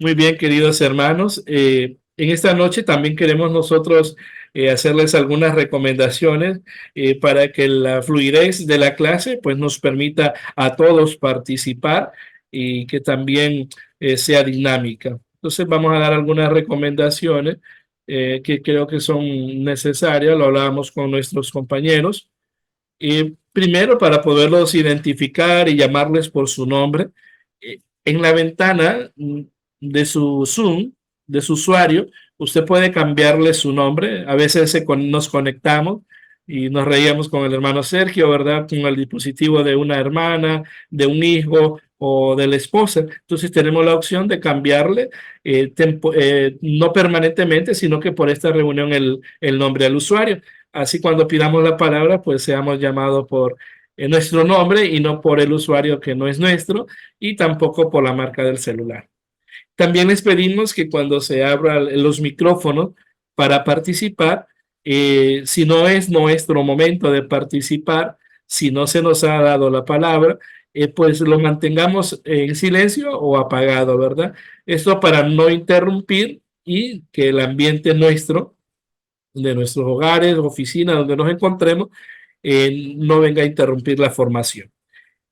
Muy bien, queridos hermanos. En esta noche también queremos nosotros hacerles algunas recomendaciones para que la fluidez de la clase pues nos permita a todos participar y que también sea dinámica. Entonces vamos a dar algunas recomendaciones que creo que son necesarias. Lo hablábamos con nuestros compañeros. Primero, para poderlos identificar y llamarles por su nombre, en la ventana de su Zoom, de su usuario, usted puede cambiarle su nombre. A veces nos conectamos y nos reíamos con el hermano Sergio, ¿verdad? Con el dispositivo de una hermana, de un hijo o de la esposa. Entonces tenemos la opción de cambiarle, no permanentemente, sino que por esta reunión el nombre al usuario. Así cuando pidamos la palabra, pues seamos llamados por nuestro nombre y no por el usuario que no es nuestro y tampoco por la marca del celular. También les pedimos que cuando se abran los micrófonos para participar, si no es nuestro momento de participar, si no se nos ha dado la palabra, pues lo mantengamos en silencio o apagado, ¿verdad? Esto para no interrumpir y que el ambiente nuestro de nuestros hogares, oficinas, donde nos encontremos, no venga a interrumpir la formación.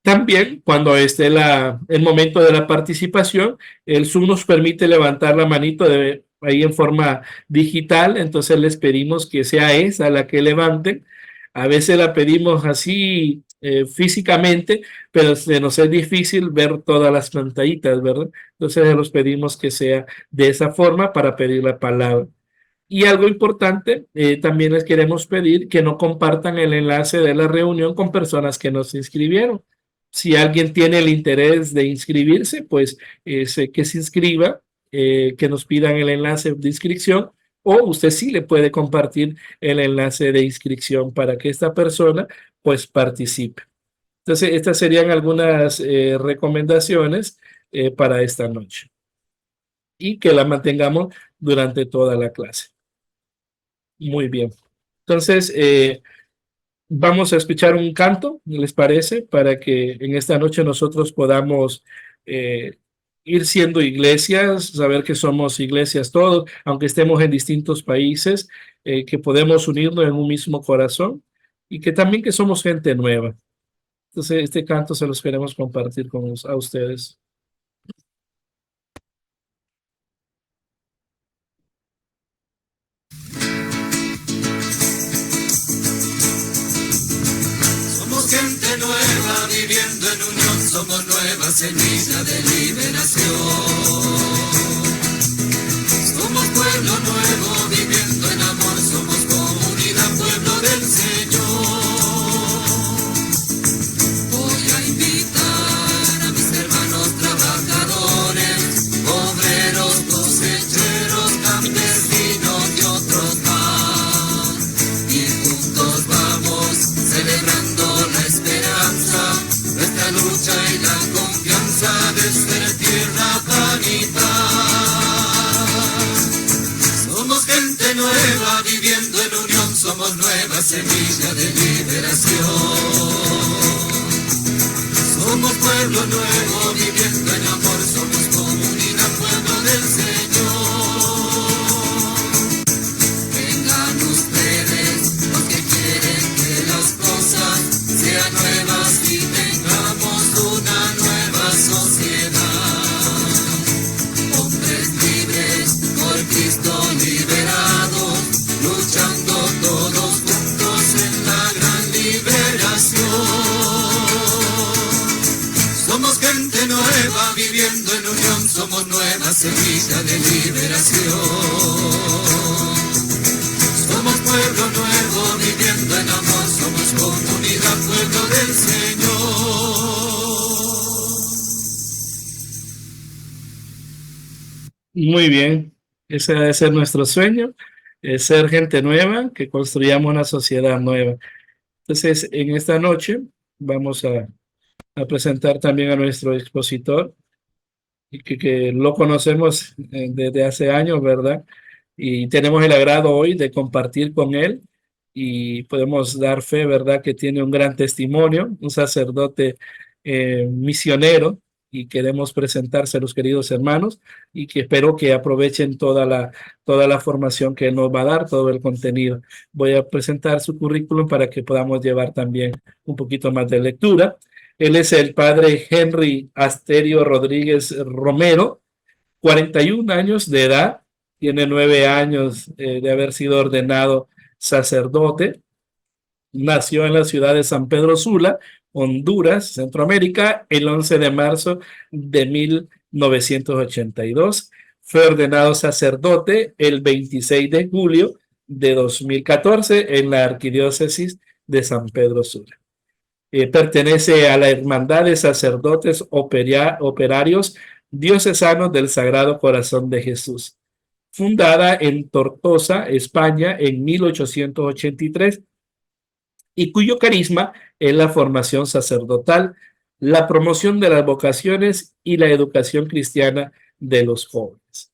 También, cuando esté el momento de la participación, el Zoom nos permite levantar la manito ahí en forma digital, entonces les pedimos que sea esa la que levanten. A veces la pedimos así físicamente, pero se nos es difícil ver todas las pantallitas, ¿verdad? Entonces les pedimos que sea de esa forma para pedir la palabra. Y algo importante, también les queremos pedir que no compartan el enlace de la reunión con personas que no se inscribieron. Si alguien tiene el interés de inscribirse, pues que se inscriba, que nos pidan el enlace de inscripción, o usted sí le puede compartir el enlace de inscripción para que esta persona pues participe. Entonces, estas serían algunas recomendaciones para esta noche y que la mantengamos durante toda la clase. Muy bien. Entonces, vamos a escuchar un canto, ¿les parece? Para que en esta noche nosotros podamos ir siendo iglesias, saber que somos iglesias todos, aunque estemos en distintos países, que podemos unirnos en un mismo corazón y que también que somos gente nueva. Entonces, este canto se los queremos compartir a ustedes. Somos gente nueva viviendo en unión, somos nueva semilla de liberación. Somos pueblo nuevo viviendo en amor, somos comunidad, pueblo del Señor. Voy a invitar a mis hermanos trabajadores, obreros, cosecheros, campesinos y otros más. Y juntos vamos celebrando la esperanza, nuestra lucha y la confianza de ser tierra, pan y paz. Somos gente nueva viviendo en unión, somos nueva semilla de liberación. Somos pueblo nuevo viviendo en amor, somos comunidad, pueblo del Señor. Vengan ustedes los que quieren que las cosas sean nuevas y tengamos una nueva sociedad. Hombres libres, por Cristo liberados, luchando todos juntos en la gran liberación. Somos gente nueva viviendo en unión, somos nueva semilla de liberación. Somos pueblo nuevo viviendo en amor, somos comunidad, pueblo del Señor. Muy bien. Ese debe ser nuestro sueño, ser gente nueva, que construyamos una sociedad nueva. Entonces, en esta noche vamos a presentar también a nuestro expositor, y que lo conocemos desde hace años, ¿verdad? Y tenemos el agrado hoy de compartir con él y podemos dar fe, ¿verdad? Que tiene un gran testimonio, un sacerdote misionero y queremos presentárselos, queridos hermanos, y que espero que aprovechen toda la formación que él nos va a dar, todo el contenido. Voy a presentar su currículum para que podamos llevar también un poquito más de lectura. Él es el padre Henry Asterio Rodríguez Romero, 41 años de edad, tiene 9 años de haber sido ordenado sacerdote. Nació en la ciudad de San Pedro Sula, Honduras, Centroamérica, el 11 de marzo de 1982. Fue ordenado sacerdote el 26 de julio de 2014 en la arquidiócesis de San Pedro Sula. Pertenece a la Hermandad de Sacerdotes Operarios Diocesanos del Sagrado Corazón de Jesús, fundada en Tortosa, España, en 1883, y cuyo carisma es la formación sacerdotal, la promoción de las vocaciones y la educación cristiana de los jóvenes.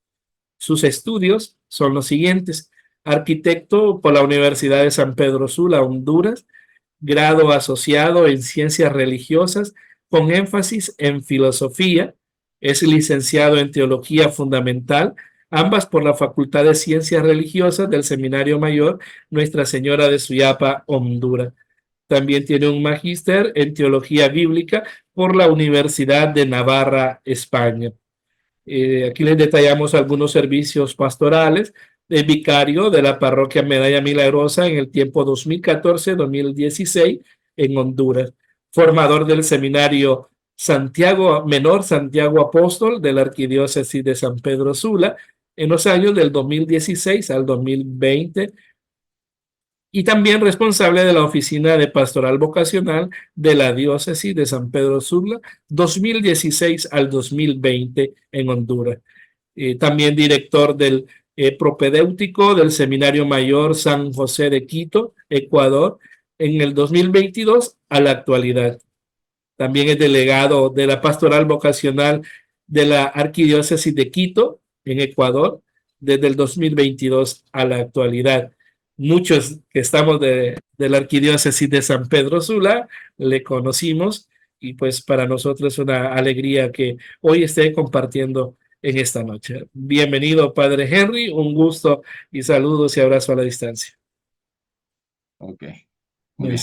Sus estudios son los siguientes: arquitecto por la Universidad de San Pedro Sula, Honduras, grado asociado en ciencias religiosas con énfasis en filosofía, es licenciado en teología fundamental, ambas por la Facultad de Ciencias Religiosas del Seminario Mayor Nuestra Señora de Suyapa, Honduras. También tiene un magíster en teología bíblica por la Universidad de Navarra, España. Aquí les detallamos algunos servicios pastorales. Es vicario de la parroquia Medalla Milagrosa en el tiempo 2014-2016 en Honduras. Formador del seminario Santiago Menor, Santiago Apóstol de la Arquidiócesis de San Pedro Sula en los años del 2016 al 2020, y también responsable de la Oficina de Pastoral Vocacional de la Diócesis de San Pedro Sula 2016 al 2020 en Honduras. También director del propedéutico del Seminario Mayor San José de Quito, Ecuador, en el 2022 a la actualidad. También es delegado de la Pastoral Vocacional de la Arquidiócesis de Quito, en Ecuador, desde el 2022 a la actualidad. Muchos que estamos de la Arquidiócesis de San Pedro Sula le conocimos, y pues para nosotros es una alegría que hoy esté compartiendo en esta noche. Bienvenido, Padre Henry, un gusto y saludos y abrazo a la distancia. Ok, muy bien.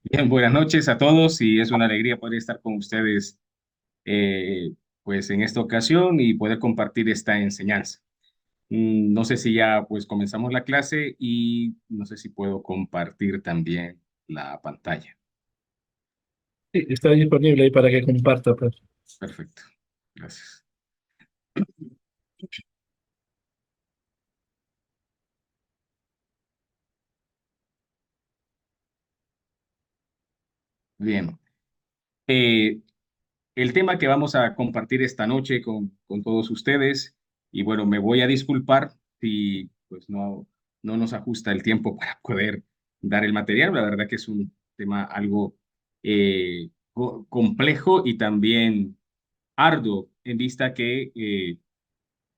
Bien, buenas noches a todos y es una alegría poder estar con ustedes pues en esta ocasión y poder compartir esta enseñanza. No sé si ya pues comenzamos la clase y no sé si puedo compartir también la pantalla. Sí, está disponible ahí para que comparta, pues. Perfecto, gracias. Bien, el tema que vamos a compartir esta noche con todos ustedes, y bueno, me voy a disculpar si pues no nos ajusta el tiempo para poder dar el material. La verdad que es un tema algo complejo y también arduo en vista que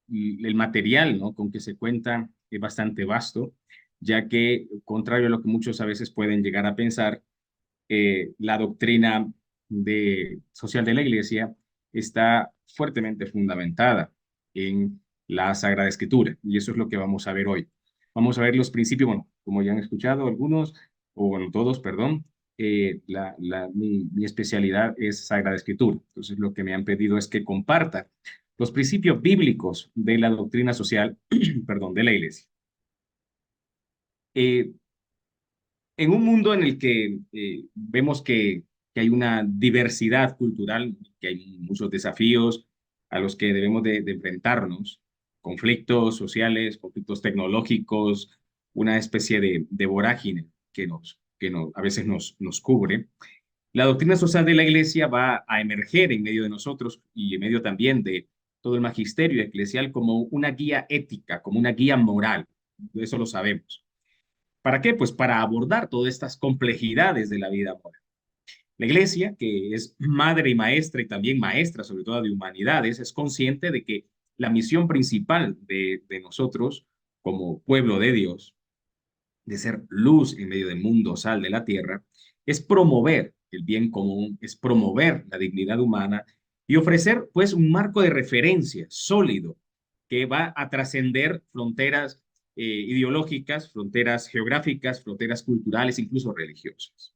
el material, ¿no?, con que se cuenta es bastante vasto, ya que, contrario a lo que muchos a veces pueden llegar a pensar, la doctrina social de la Iglesia está fuertemente fundamentada en la Sagrada Escritura, y eso es lo que vamos a ver hoy. Vamos a ver los principios, bueno, como ya han escuchado algunos, o bueno, todos, perdón, mi especialidad es Sagrada Escritura. Entonces, lo que me han pedido es que comparta los principios bíblicos de la doctrina social, perdón, de la Iglesia. En un mundo en el que vemos que hay una diversidad cultural, que hay muchos desafíos a los que debemos de enfrentarnos, conflictos sociales, conflictos tecnológicos, una especie de vorágine que a veces nos cubre. La doctrina social de la Iglesia va a emerger en medio de nosotros y en medio también de todo el magisterio eclesial como una guía ética, como una guía moral. Eso lo sabemos. ¿Para qué? Pues para abordar todas estas complejidades de la vida moral. La Iglesia, que es madre y maestra y también maestra sobre todo de humanidades, es consciente de que la misión principal de nosotros como pueblo de Dios, de ser luz en medio del mundo, sal de la tierra, es promover el bien común, es promover la dignidad humana y ofrecer pues un marco de referencia sólido que va a trascender fronteras ideológicas, fronteras geográficas, fronteras culturales, incluso religiosas.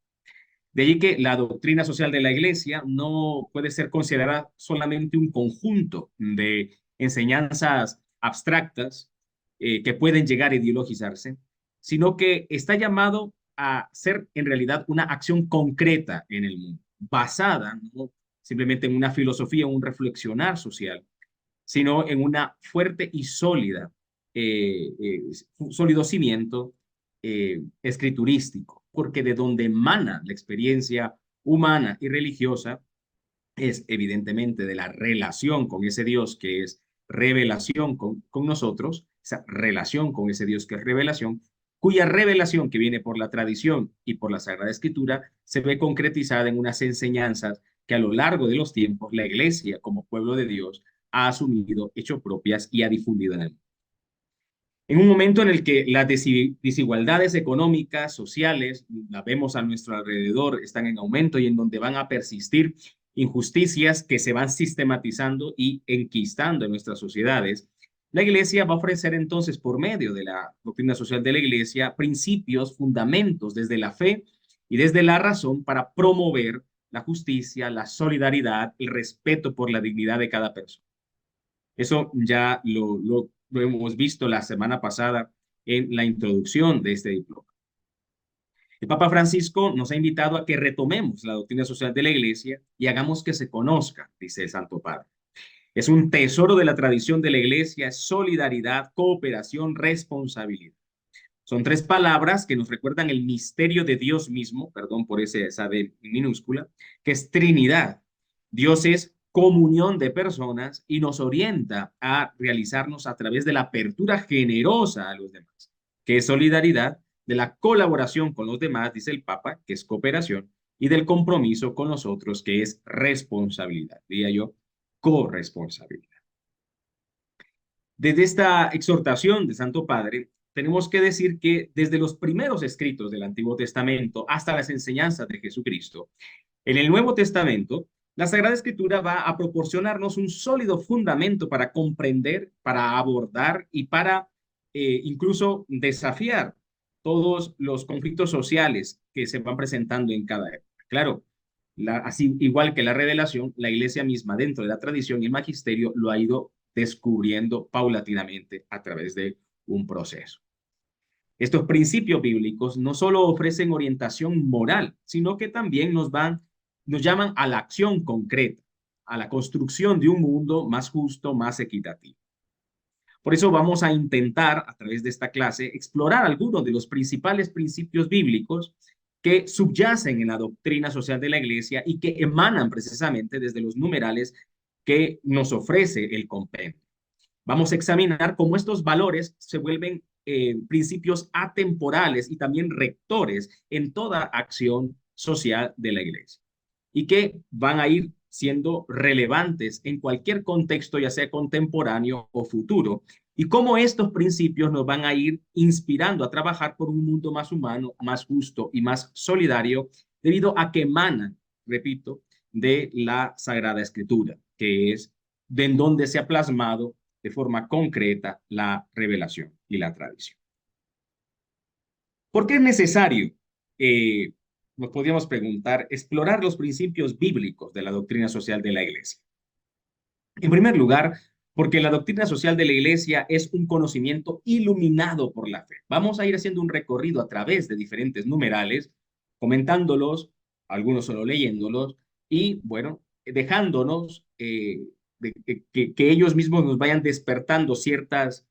De allí que la doctrina social de la Iglesia no puede ser considerada solamente un conjunto de enseñanzas abstractas que pueden llegar a ideologizarse, sino que está llamado a ser en realidad una acción concreta en el mundo, basada no simplemente en una filosofía o un reflexionar social, sino en una fuerte y sólida, sólido cimiento escriturístico, porque de donde emana la experiencia humana y religiosa es evidentemente de la relación con ese Dios que es revelación con nosotros, esa relación con ese Dios que es revelación, cuya revelación que viene por la tradición y por la Sagrada Escritura se ve concretizada en unas enseñanzas que a lo largo de los tiempos la Iglesia como pueblo de Dios ha asumido, hecho propias y ha difundido en el mundo. En un momento en el que las desigualdades económicas, sociales, la vemos a nuestro alrededor, están en aumento y en donde van a persistir injusticias que se van sistematizando y enquistando en nuestras sociedades, la Iglesia va a ofrecer entonces, por medio de la doctrina social de la Iglesia, principios, fundamentos desde la fe y desde la razón para promover la justicia, la solidaridad, el respeto por la dignidad de cada persona. Eso ya lo hemos visto la semana pasada en la introducción de este diploma. El Papa Francisco nos ha invitado a que retomemos la doctrina social de la Iglesia y hagamos que se conozca, dice el Santo Padre. Es un tesoro de la tradición de la Iglesia, solidaridad, cooperación, responsabilidad. Son tres palabras que nos recuerdan el misterio de Dios mismo, perdón por esa D minúscula, que es Trinidad. Dios es comunión de personas y nos orienta a realizarnos a través de la apertura generosa a los demás, que es solidaridad, de la colaboración con los demás, dice el Papa, que es cooperación, y del compromiso con los otros, que es responsabilidad, diría yo, corresponsabilidad. Desde esta exhortación de Santo Padre, tenemos que decir que desde los primeros escritos del Antiguo Testamento hasta las enseñanzas de Jesucristo, en el Nuevo Testamento, la Sagrada Escritura va a proporcionarnos un sólido fundamento para comprender, para abordar y para incluso desafiar todos los conflictos sociales que se van presentando en cada época. Claro, así igual que la revelación, la Iglesia misma dentro de la tradición y el magisterio lo ha ido descubriendo paulatinamente a través de un proceso. Estos principios bíblicos no solo ofrecen orientación moral, sino que también nos llaman a la acción concreta, a la construcción de un mundo más justo, más equitativo. Por eso vamos a intentar, a través de esta clase, explorar algunos de los principales principios bíblicos que subyacen en la doctrina social de la Iglesia y que emanan precisamente desde los numerales que nos ofrece el compendio. Vamos a examinar cómo estos valores se vuelven principios atemporales y también rectores en toda acción social de la Iglesia y que van a ir siendo relevantes en cualquier contexto, ya sea contemporáneo o futuro, y cómo estos principios nos van a ir inspirando a trabajar por un mundo más humano, más justo y más solidario, debido a que emanan, repito, de la Sagrada Escritura, que es de en donde se ha plasmado de forma concreta la revelación y la tradición. ¿Por qué es necesario, nos podríamos preguntar, explorar los principios bíblicos de la doctrina social de la Iglesia? En primer lugar, porque la doctrina social de la Iglesia es un conocimiento iluminado por la fe. Vamos a ir haciendo un recorrido a través de diferentes numerales, comentándolos, algunos solo leyéndolos, y bueno, dejándonos que ellos mismos nos vayan despertando ciertas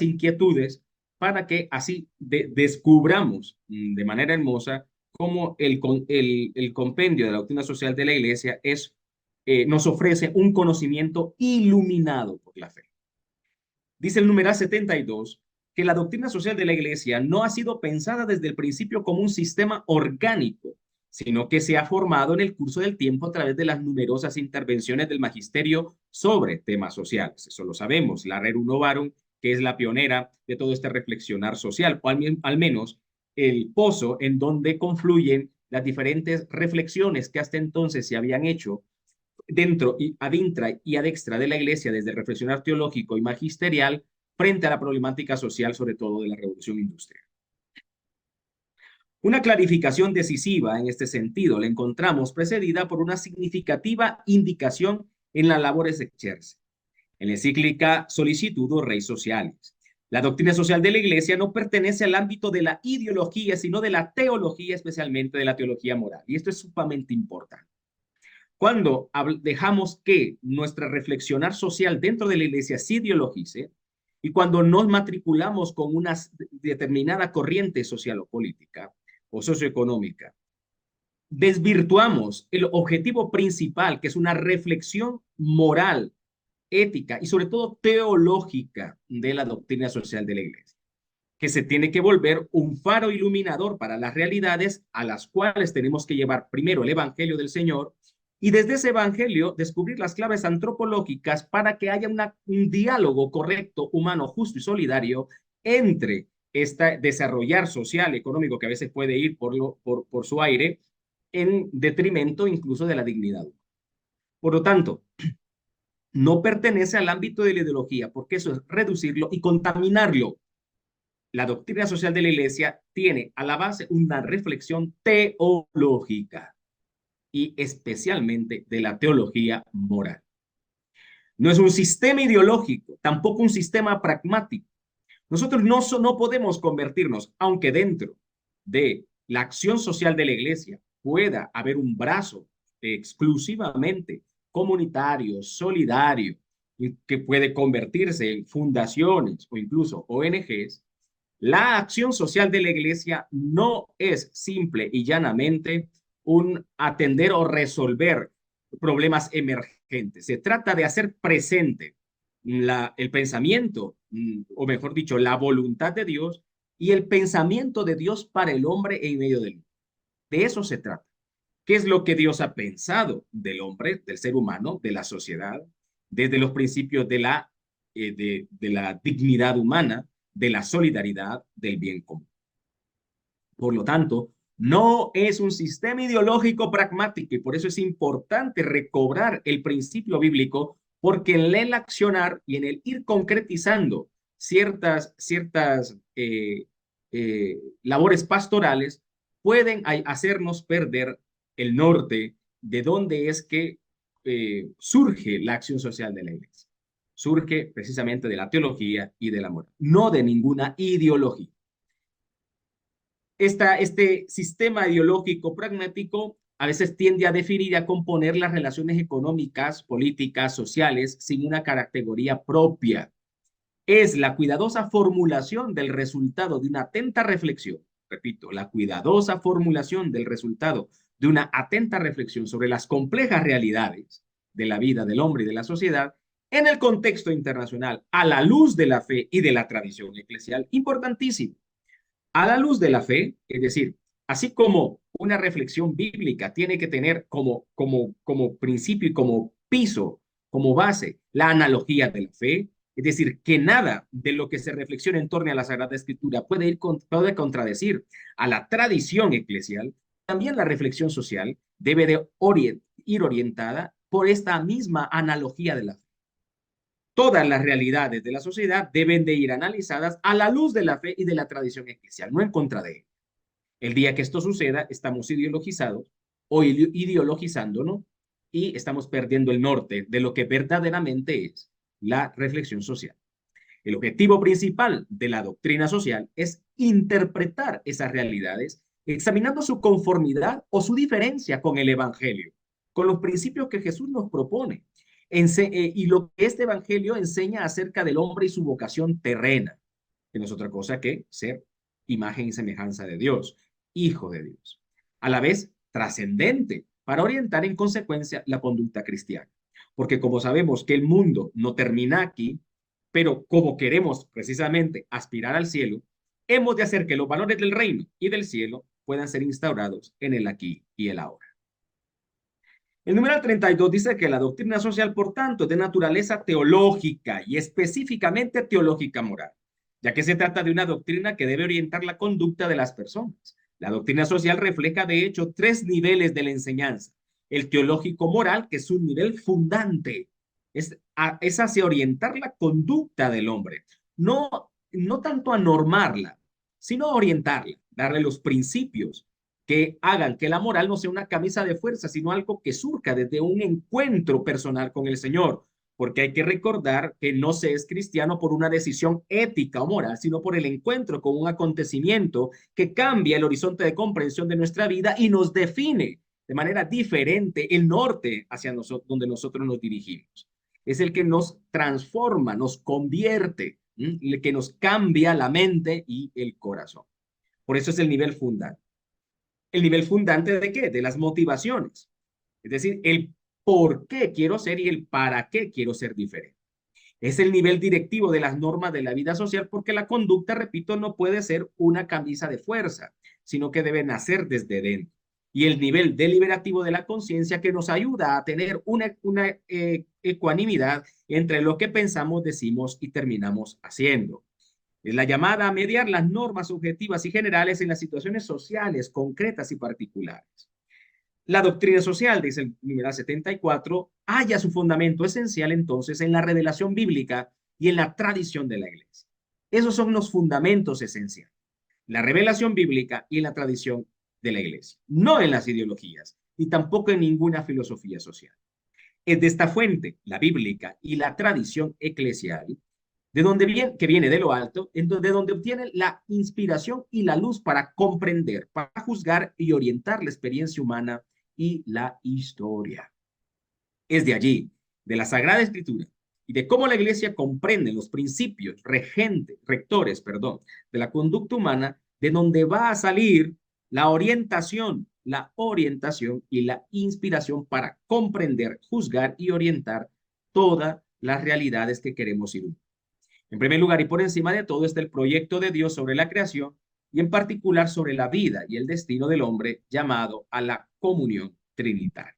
inquietudes para que así descubramos de manera hermosa cómo el compendio de la doctrina social de la Iglesia nos ofrece un conocimiento iluminado por la fe. Dice el numeral 72 que la doctrina social de la Iglesia no ha sido pensada desde el principio como un sistema orgánico, sino que se ha formado en el curso del tiempo a través de las numerosas intervenciones del magisterio sobre temas sociales. Eso lo sabemos, la Rerum Novarum, que es la pionera de todo este reflexionar social, o al menos el pozo en donde confluyen las diferentes reflexiones que hasta entonces se habían hecho dentro y adintra y adextra de la iglesia desde el reflexionar teológico y magisterial frente a la problemática social, sobre todo de la revolución industrial. Una clarificación decisiva en este sentido la encontramos precedida por una significativa indicación en las labores exerce. En la encíclica Solicitudo Rei Socialis, la doctrina social de la Iglesia no pertenece al ámbito de la ideología, sino de la teología, especialmente de la teología moral. Y esto es sumamente importante. Cuando dejamos que nuestra reflexionar social dentro de la Iglesia se ideologice, y cuando nos matriculamos con una determinada corriente social o política o socioeconómica, desvirtuamos el objetivo principal, que es una reflexión moral, ética y sobre todo teológica de la doctrina social de la Iglesia, que se tiene que volver un faro iluminador para las realidades a las cuales tenemos que llevar primero el Evangelio del Señor y desde ese Evangelio descubrir las claves antropológicas para que haya un diálogo correcto, humano, justo y solidario entre este desarrollar social, económico, que a veces puede ir por su aire, en detrimento incluso de la dignidad. Por lo tanto, no pertenece al ámbito de la ideología, porque eso es reducirlo y contaminarlo. La doctrina social de la Iglesia tiene a la base una reflexión teológica y especialmente de la teología moral. No es un sistema ideológico, tampoco un sistema pragmático. Nosotros no podemos convertirnos, aunque dentro de la acción social de la Iglesia pueda haber un brazo exclusivamente comunitario, solidario, que puede convertirse en fundaciones o incluso ONGs, la acción social de la Iglesia no es simple y llanamente un atender o resolver problemas emergentes. Se trata de hacer presente el pensamiento, o mejor dicho, la voluntad de Dios y el pensamiento de Dios para el hombre en medio del mundo. De eso se trata. ¿Qué es lo que Dios ha pensado del hombre, del ser humano, de la sociedad, desde los principios de la dignidad humana, de la solidaridad, del bien común? Por lo tanto, no es un sistema ideológico pragmático y por eso es importante recobrar el principio bíblico, porque en el accionar y en el ir concretizando ciertas labores pastorales pueden hacernos perder el norte de dónde es que surge la acción social de la Iglesia. Surge precisamente de la teología y de la moral, no de ninguna ideología. Este sistema ideológico pragmático a veces tiende a definir y a componer las relaciones económicas, políticas, sociales sin una categoría propia. Es la cuidadosa formulación del resultado de una atenta reflexión, repito, la cuidadosa formulación del resultado de una atenta reflexión sobre las complejas realidades de la vida del hombre y de la sociedad en el contexto internacional, a la luz de la fe y de la tradición eclesial, importantísimo. A la luz de la fe, es decir, así como una reflexión bíblica tiene que tener como principio y como piso, como base, la analogía de la fe, es decir, que nada de lo que se reflexiona en torno a la Sagrada Escritura puede contradecir a la tradición eclesial. También la reflexión social debe de ir orientada por esta misma analogía de la fe. Todas las realidades de la sociedad deben de ir analizadas a la luz de la fe y de la tradición eclesial, no en contra de ella. El día que esto suceda, estamos ideologizados o ideologizándonos y estamos perdiendo el norte de lo que verdaderamente es la reflexión social. El objetivo principal de la doctrina social es interpretar esas realidades, examinando su conformidad o su diferencia con el Evangelio, con los principios que Jesús nos propone. Y lo que este Evangelio enseña acerca del hombre y su vocación terrena, que no es otra cosa que ser imagen y semejanza de Dios, hijo de Dios, a la vez trascendente para orientar en consecuencia la conducta cristiana. Porque como sabemos que el mundo no termina aquí, pero como queremos precisamente aspirar al cielo, hemos de hacer que los valores del reino y del cielo puedan ser instaurados en el aquí y el ahora. El numeral 32 dice que la doctrina social, por tanto, es de naturaleza teológica y específicamente teológica moral, ya que se trata de una doctrina que debe orientar la conducta de las personas, La doctrina social refleja, de hecho, tres niveles de la enseñanza. El teológico moral, que es un nivel fundante, es hacia orientar la conducta del hombre, no tanto a normarla, sino a orientarla, darle los principios que hagan que la moral no sea una camisa de fuerza, sino algo que surja desde un encuentro personal con el Señor. Porque hay que recordar que no se es cristiano por una decisión ética o moral, sino por el encuentro con un acontecimiento que cambia el horizonte de comprensión de nuestra vida y nos define de manera diferente el norte hacia nosotros, donde nosotros nos dirigimos. Es el que nos transforma, nos convierte, el que nos cambia la mente y el corazón. Por eso es el nivel fundante. ¿El nivel fundante de qué? De las motivaciones. Es decir, el por qué quiero ser y el para qué quiero ser diferente. Es el nivel directivo de las normas de la vida social porque la conducta, repito, no puede ser una camisa de fuerza, sino que debe nacer desde dentro. Y el nivel deliberativo de la conciencia que nos ayuda a tener una ecuanimidad entre lo que pensamos, decimos y terminamos haciendo. Es la llamada a mediar las normas objetivas y generales en las situaciones sociales concretas y particulares. La doctrina social, dice el numeral 74, halla su fundamento esencial entonces en la revelación bíblica y en la tradición de la iglesia. Esos son los fundamentos esenciales. La revelación bíblica y la tradición de la iglesia. No en las ideologías, ni tampoco en ninguna filosofía social. Es de esta fuente, la bíblica y la tradición eclesial, de donde viene, que viene de lo alto, de donde obtiene la inspiración y la luz para comprender, para juzgar y orientar la experiencia humana y la historia. Es de allí, de la Sagrada Escritura y de cómo la Iglesia comprende los principios rectores, de la conducta humana, de donde va a salir la orientación y la inspiración para comprender, juzgar y orientar todas las realidades que queremos iluminar. En primer lugar y por encima de todo está el proyecto de Dios sobre la creación y en particular sobre la vida y el destino del hombre llamado a la comunión trinitaria.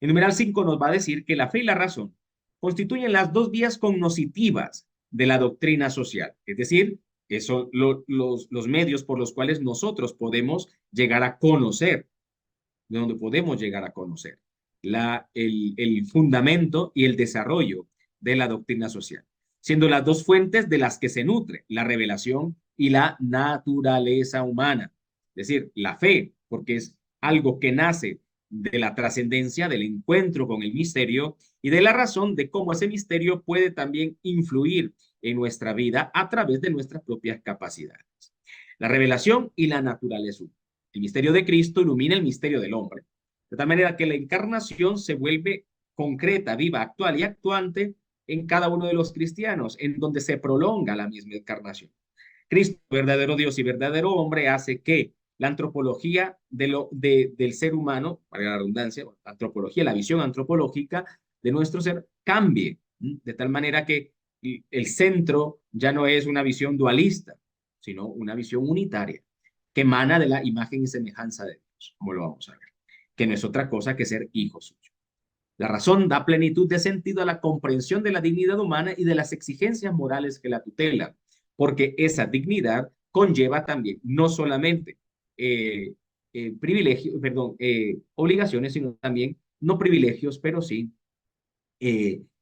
El numeral 5 nos va a decir que la fe y la razón constituyen las dos vías cognoscitivas de la doctrina social, es decir, que son los medios por los cuales nosotros podemos llegar a conocer, de donde podemos llegar a conocer el fundamento y el desarrollo de la doctrina social, siendo las dos fuentes de las que se nutre la revelación y la naturaleza humana. Es decir, la fe, porque es algo que nace de la trascendencia, del encuentro con el misterio y de la razón de cómo ese misterio puede también influir en nuestra vida a través de nuestras propias capacidades. La revelación y la naturaleza humana. El misterio de Cristo ilumina el misterio del hombre, de tal manera que la encarnación se vuelve concreta, viva, actual y actuante en cada uno de los cristianos, en donde se prolonga la misma encarnación. Cristo, verdadero Dios y verdadero hombre, hace que la antropología del ser humano, para la redundancia, la antropología, la visión antropológica de nuestro ser cambie, de tal manera que el centro ya no es una visión dualista, sino una visión unitaria, que emana de la imagen y semejanza de Dios, como lo vamos a ver, que no es otra cosa que ser hijo suyo. La razón da plenitud de sentido a la comprensión de la dignidad humana y de las exigencias morales que la tutelan, porque esa dignidad conlleva también no solamente obligaciones, sino también no privilegios, pero sí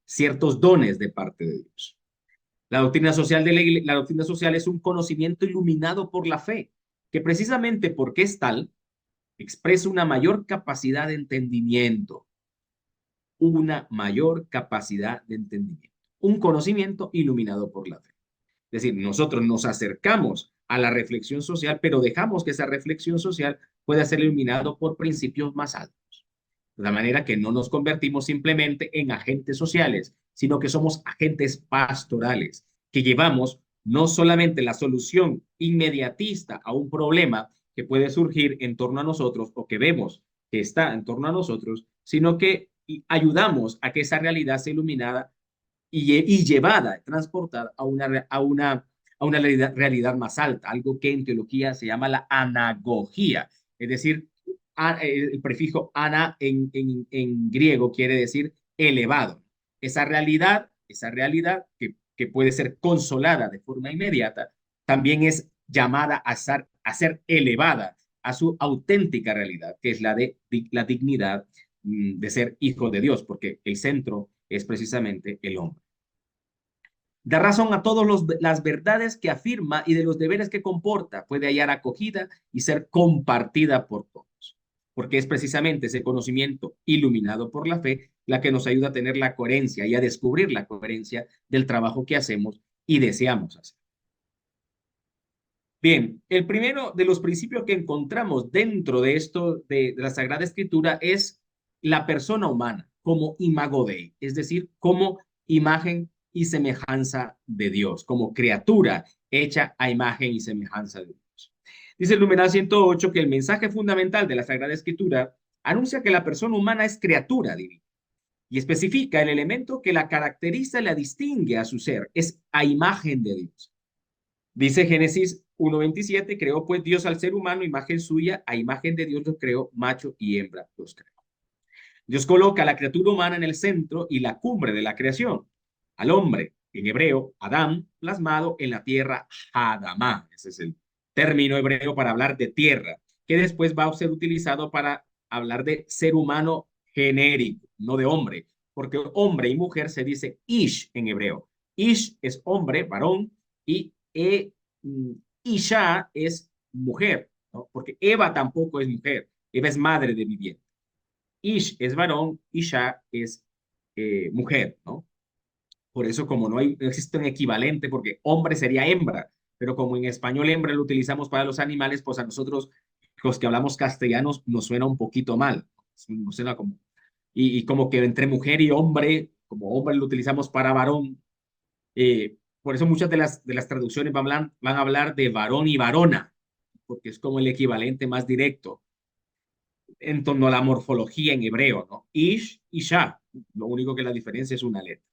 ciertos dones de parte de Dios. La doctrina social es un conocimiento iluminado por la fe, que precisamente porque es tal, expresa una mayor capacidad de entendimiento, un conocimiento iluminado por la fe. Es decir, nosotros nos acercamos a la reflexión social, pero dejamos que esa reflexión social pueda ser iluminado por principios más altos. De la manera que no nos convertimos simplemente en agentes sociales, sino que somos agentes pastorales, que llevamos no solamente la solución inmediatista a un problema que puede surgir en torno a nosotros o que vemos que está en torno a nosotros, sino que ayudamos a que esa realidad sea iluminada y llevada, transportada a una realidad más alta, algo que en teología se llama la anagogía, es decir, el prefijo ana en griego quiere decir elevado. Esa realidad que puede ser consolada de forma inmediata, también es llamada a ser elevada a su auténtica realidad, que es la de la dignidad de ser hijo de Dios, porque el centro es precisamente el hombre. Da razón a todas las verdades que afirma y de los deberes que comporta. Puede hallar acogida y ser compartida por todos. Porque es precisamente ese conocimiento iluminado por la fe la que nos ayuda a tener la coherencia y a descubrir la coherencia del trabajo que hacemos y deseamos hacer. Bien, el primero de los principios que encontramos dentro de esto, de la Sagrada Escritura, es la persona humana como imago Dei, es decir, como imagen y semejanza de Dios, como criatura hecha a imagen y semejanza de Dios. Dice el numeral 108 que el mensaje fundamental de la Sagrada Escritura anuncia que la persona humana es criatura divina y especifica el elemento que la caracteriza y la distingue a su ser, es a imagen de Dios. Dice Génesis 1:27, creó pues Dios al ser humano, imagen suya, a imagen de Dios los creó, macho y hembra los creó. Dios coloca a la criatura humana en el centro y la cumbre de la creación. Al hombre, en hebreo, Adán, plasmado en la tierra, Hadamá. Ese es el término hebreo para hablar de tierra, que después va a ser utilizado para hablar de ser humano genérico, no de hombre, porque hombre y mujer se dice Ish en hebreo. Ish es hombre, varón, y Isha es mujer, ¿no? Porque Eva tampoco es mujer, Eva es madre de viviente. Ish es varón, Isha es mujer, ¿no? Por eso como no existe un equivalente, porque hombre sería hembra, pero como en español hembra lo utilizamos para los animales, pues a nosotros, los que hablamos castellanos, nos suena un poquito mal. Nos suena como, y como que entre mujer y hombre, como hombre lo utilizamos para varón. Por eso muchas de las traducciones van a hablar de varón y varona, porque es como el equivalente más directo en torno a la morfología en hebreo, ¿no? Ish, Isha, lo único que la diferencia es una letra.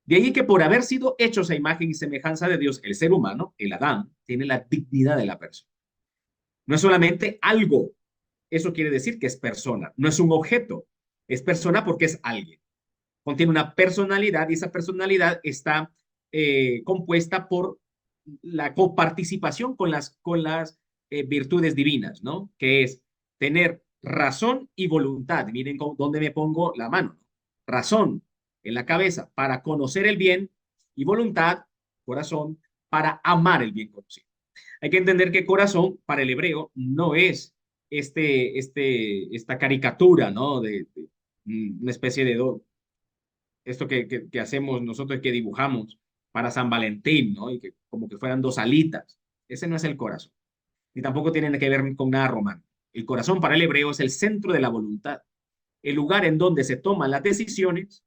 De ahí que por haber sido hechos a imagen y semejanza de Dios, el ser humano, el Adán, tiene la dignidad de la persona. No es solamente algo, eso quiere decir que es persona, no es un objeto, es persona porque es alguien. Contiene una personalidad y esa personalidad está compuesta por la coparticipación con las virtudes divinas, ¿no? Que es tener razón y voluntad. Miren dónde me pongo la mano. Razón en la cabeza para conocer el bien y voluntad, corazón, para amar el bien conocido. Hay que entender que corazón para el hebreo no es esta caricatura, ¿no? De una especie de esto que hacemos nosotros, que dibujamos para San Valentín, ¿no? Y que como que fueran dos alitas. Ese no es el corazón. Ni tampoco tiene que ver con nada romántico. El corazón para el hebreo es el centro de la voluntad, el lugar en donde se toman las decisiones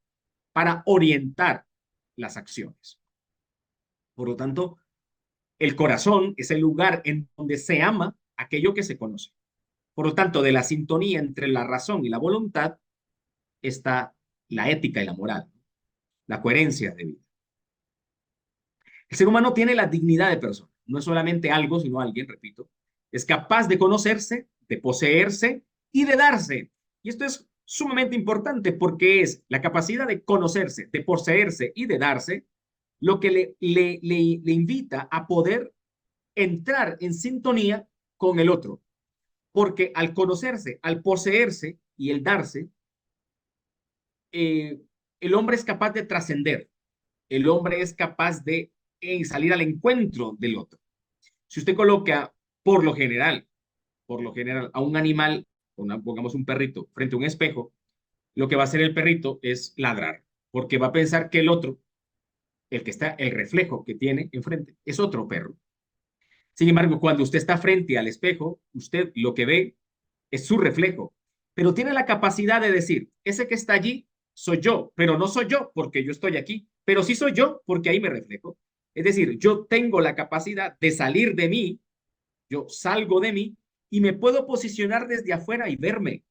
para orientar las acciones. Por lo tanto, el corazón es el lugar en donde se ama aquello que se conoce. Por lo tanto, de la sintonía entre la razón y la voluntad está la ética y la moral, la coherencia de vida. El ser humano tiene la dignidad de persona. No es solamente algo, sino alguien, repito. Es capaz de conocerse, de poseerse y de darse. Y esto es sumamente importante porque es la capacidad de conocerse, de poseerse y de darse lo que le invita a poder entrar en sintonía con el otro. Porque al conocerse, al poseerse y el darse, el hombre es capaz de trascender. El hombre es capaz de salir al encuentro del otro. Si usted coloca, por lo general, a un animal, pongamos un perrito, frente a un espejo, lo que va a hacer el perrito es ladrar, porque va a pensar que el otro, el que está, el reflejo que tiene enfrente, es otro perro. Sin embargo, cuando usted está frente al espejo, usted lo que ve es su reflejo, pero tiene la capacidad de decir, ese que está allí soy yo, pero no soy yo porque yo estoy aquí, pero sí soy yo porque ahí me reflejo. Es decir, yo tengo la capacidad de salir de mí, yo salgo de mí y me puedo posicionar desde afuera y verme.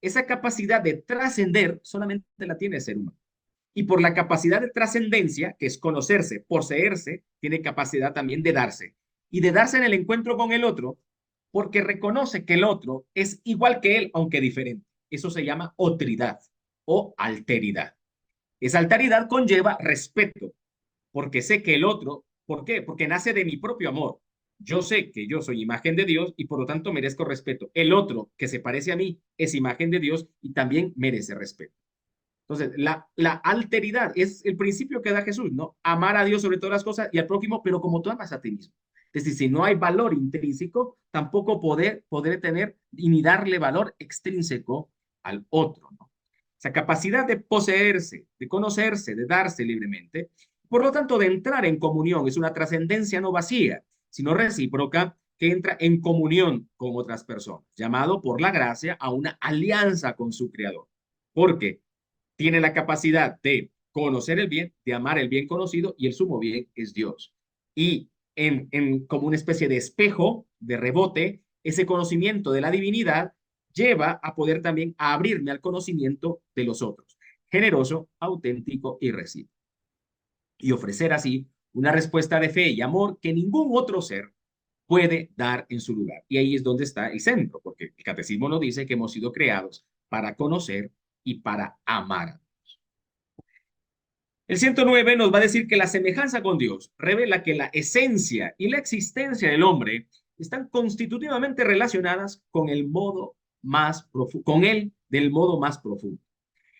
Esa capacidad de trascender solamente la tiene el ser humano. Y por la capacidad de trascendencia, que es conocerse, poseerse, tiene capacidad también de darse. Y de darse en el encuentro con el otro, porque reconoce que el otro es igual que él, aunque diferente. Eso se llama otridad o alteridad. Esa alteridad conlleva respeto, porque sé que el otro ¿Por qué? Porque nace de mi propio amor. Yo sé que yo soy imagen de Dios y por lo tanto merezco respeto. El otro que se parece a mí es imagen de Dios y también merece respeto. Entonces, la alteridad es el principio que da Jesús, ¿no? Amar a Dios sobre todas las cosas y al prójimo, pero como tú amas a ti mismo. Es decir, si no hay valor intrínseco, tampoco podré tener ni darle valor extrínseco al otro, ¿no? Esa capacidad de poseerse, de conocerse, de darse libremente, por lo tanto, de entrar en comunión, es una trascendencia no vacía, sino recíproca, que entra en comunión con otras personas, llamado por la gracia a una alianza con su Creador. ¿Por qué? Tiene la capacidad de conocer el bien, de amar el bien conocido, y el sumo bien es Dios. Y como una especie de espejo, de rebote, ese conocimiento de la divinidad lleva a poder también a abrirme al conocimiento de los otros, generoso, auténtico y recíproco. Y ofrecer así una respuesta de fe y amor que ningún otro ser puede dar en su lugar. Y ahí es donde está el centro, porque el catecismo nos dice que hemos sido creados para conocer y para amar. El 109 nos va a decir que la semejanza con Dios revela que la esencia y la existencia del hombre están constitutivamente relacionadas con el modo más profundo, con él del modo más profundo.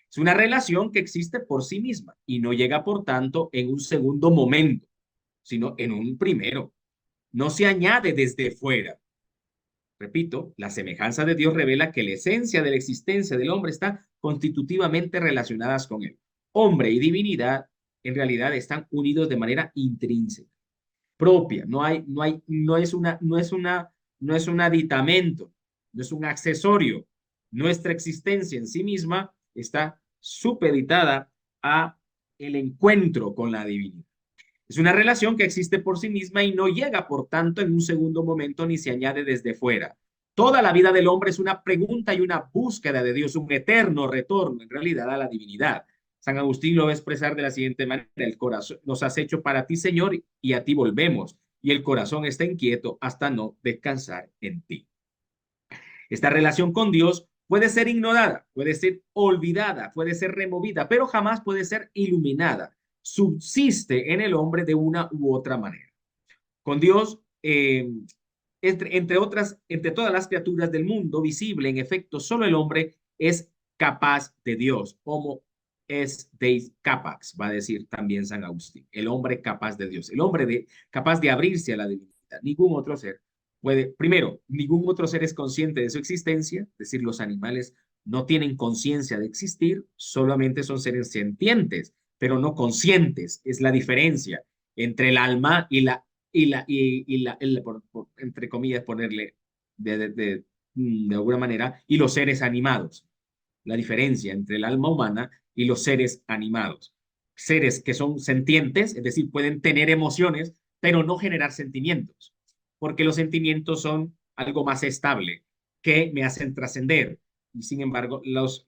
Es una relación que existe por sí misma y no llega, por tanto, en un segundo momento, sino en un primero. No se añade desde fuera. Repito, la semejanza de Dios revela que la esencia de la existencia del hombre está constitutivamente relacionadas con él. Hombre y divinidad en realidad están unidos de manera intrínseca, propia. No es un aditamento, no es un accesorio. Nuestra existencia en sí misma está supeditada a el encuentro con la divinidad. Es una relación que existe por sí misma y no llega, por tanto, en un segundo momento ni se añade desde fuera. Toda la vida del hombre es una pregunta y una búsqueda de Dios, un eterno retorno, en realidad, a la divinidad. San Agustín lo va a expresar de la siguiente manera: el corazón nos has hecho para ti, Señor, y a ti volvemos, y el corazón está inquieto hasta no descansar en ti. Esta relación con Dios puede ser ignorada, puede ser olvidada, puede ser removida, pero jamás puede ser iluminada. Subsiste en el hombre de una u otra manera. Con Dios, entre todas las criaturas del mundo visible, en efecto, solo el hombre es capaz de Dios. Homo es deus capax, va a decir también San Agustín. El hombre capaz de Dios, el hombre capaz de abrirse a la divinidad. Ningún otro ser puede, primero, ningún otro ser es consciente de su existencia, es decir, los animales no tienen conciencia de existir, solamente son seres sentientes, pero no conscientes. Es la diferencia entre el alma y entre comillas, ponerle de alguna manera, y los seres animados. La diferencia entre el alma humana y los seres animados. Seres que son sentientes, es decir, pueden tener emociones, pero no generar sentimientos, porque los sentimientos son algo más estable, que me hacen trascender. Y sin embargo, los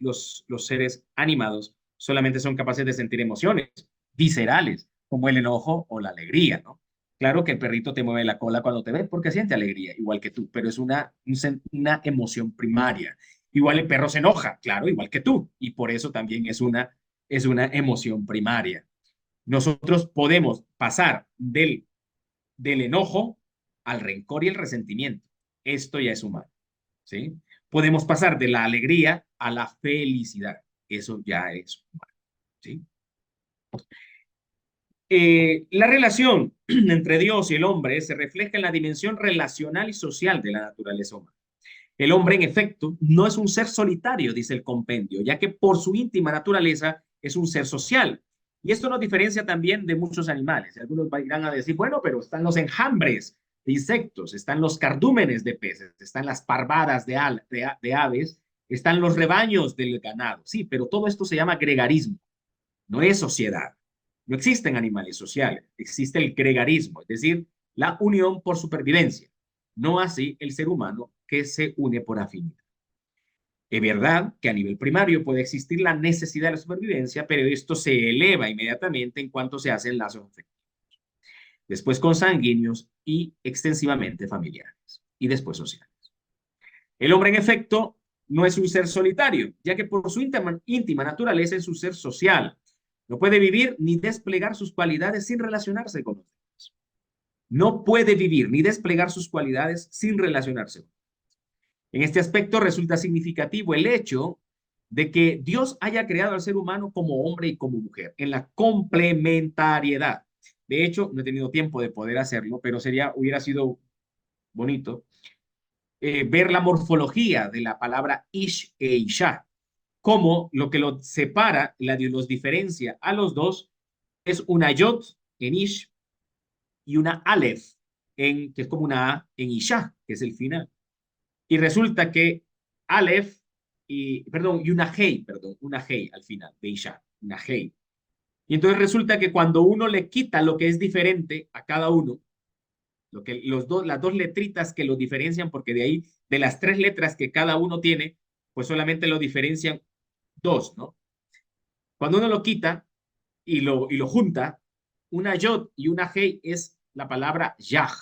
seres animados solamente son capaces de sentir emociones viscerales, como el enojo o la alegría, ¿no? Claro que el perrito te mueve la cola cuando te ve porque siente alegría, igual que tú, pero es una emoción primaria. Igual el perro se enoja, claro, igual que tú, y por eso también es una emoción primaria. Nosotros podemos pasar del enojo al rencor y el resentimiento. Esto ya es humano, ¿sí? Podemos pasar de la alegría a la felicidad. Eso ya es humano, ¿sí? La relación entre Dios y el hombre se refleja en la dimensión relacional y social de la naturaleza humana. El hombre, en efecto, no es un ser solitario, dice el compendio, ya que por su íntima naturaleza es un ser social. Y esto nos diferencia también de muchos animales. Algunos irán a decir, bueno, pero están los enjambres de insectos, están los cardúmenes de peces, están las parvadas de aves, están los rebaños del ganado. Sí, pero todo esto se llama gregarismo, no es sociedad. No existen animales sociales, existe el gregarismo, es decir, la unión por supervivencia. No así el ser humano, que se une por afinidad. Es verdad que a nivel primario puede existir la necesidad de la supervivencia, pero esto se eleva inmediatamente en cuanto se hacen lazos afectivos. Después consanguíneos y extensivamente familiares. Y después sociales. El hombre, en efecto, no es un ser solitario, ya que por su íntima naturaleza es un ser social. No puede vivir ni desplegar sus cualidades sin relacionarse con los demás. no puede vivir ni desplegar sus cualidades sin relacionarse. En este aspecto resulta significativo el hecho de que Dios haya creado al ser humano como hombre y como mujer, en la complementariedad. De hecho, no he tenido tiempo de poder hacerlo, pero hubiera sido bonito ver la morfología de la palabra ish e isha, como lo que los separa, los diferencia a los dos, es una yod en ish y una aleph, que es como una A en isha, que es el final. Y resulta que aleph y una hei, una hei al final de isha, una hei. Y entonces resulta que cuando uno le quita lo que es diferente a cada uno, las dos letritas que lo diferencian, porque de ahí, de las tres letras que cada uno tiene, pues solamente lo diferencian dos, ¿no? Cuando uno lo quita y lo junta, una yod y una hei es la palabra yah.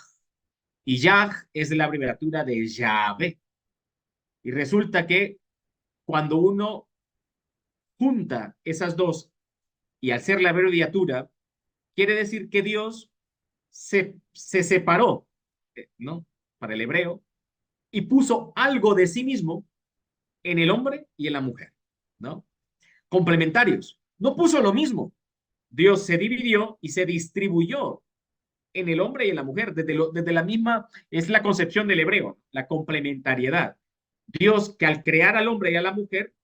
Y yah es la abreviatura de Yahvé. Y resulta que cuando uno junta esas dos y al ser la abreviatura, quiere decir que Dios se separó, ¿no? Para el hebreo, y puso algo de sí mismo en el hombre y en la mujer, ¿no? Complementarios. No puso lo mismo. Dios se dividió y se distribuyó en el hombre y en la mujer, desde la misma, es la concepción del hebreo, la complementariedad. Dios que al crear al hombre y a la mujer,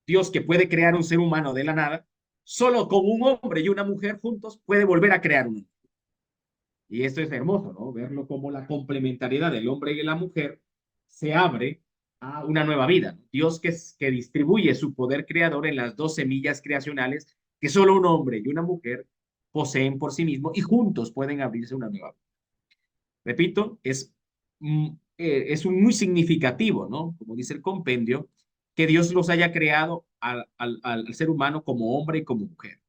Dios que puede crear un ser humano de la nada, solo con un hombre y una mujer juntos puede volver a crear uno. Y esto es hermoso, ¿no? Verlo como la complementariedad del hombre y de la mujer se abre a una nueva vida. Dios que distribuye su poder creador en las dos semillas creacionales que solo un hombre y una mujer poseen por sí mismos y juntos pueden abrirse una nueva vida. Repito, es muy significativo, ¿no? Como dice el compendio, que Dios los haya creado al ser humano como hombre y como mujer.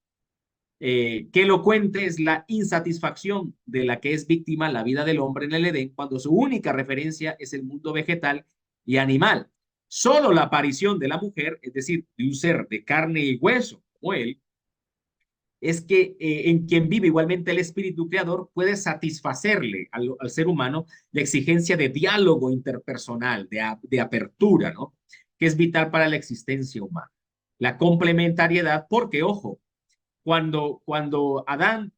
Qué elocuente es la insatisfacción de la que es víctima la vida del hombre en el Edén cuando su única referencia es el mundo vegetal y animal. Solo la aparición de la mujer, es decir, de un ser de carne y hueso como él, es que en quien vive igualmente el espíritu creador puede satisfacerle al ser humano la exigencia de diálogo interpersonal, de apertura, ¿no? Que es vital para la existencia humana. La complementariedad, porque, ojo, cuando Adán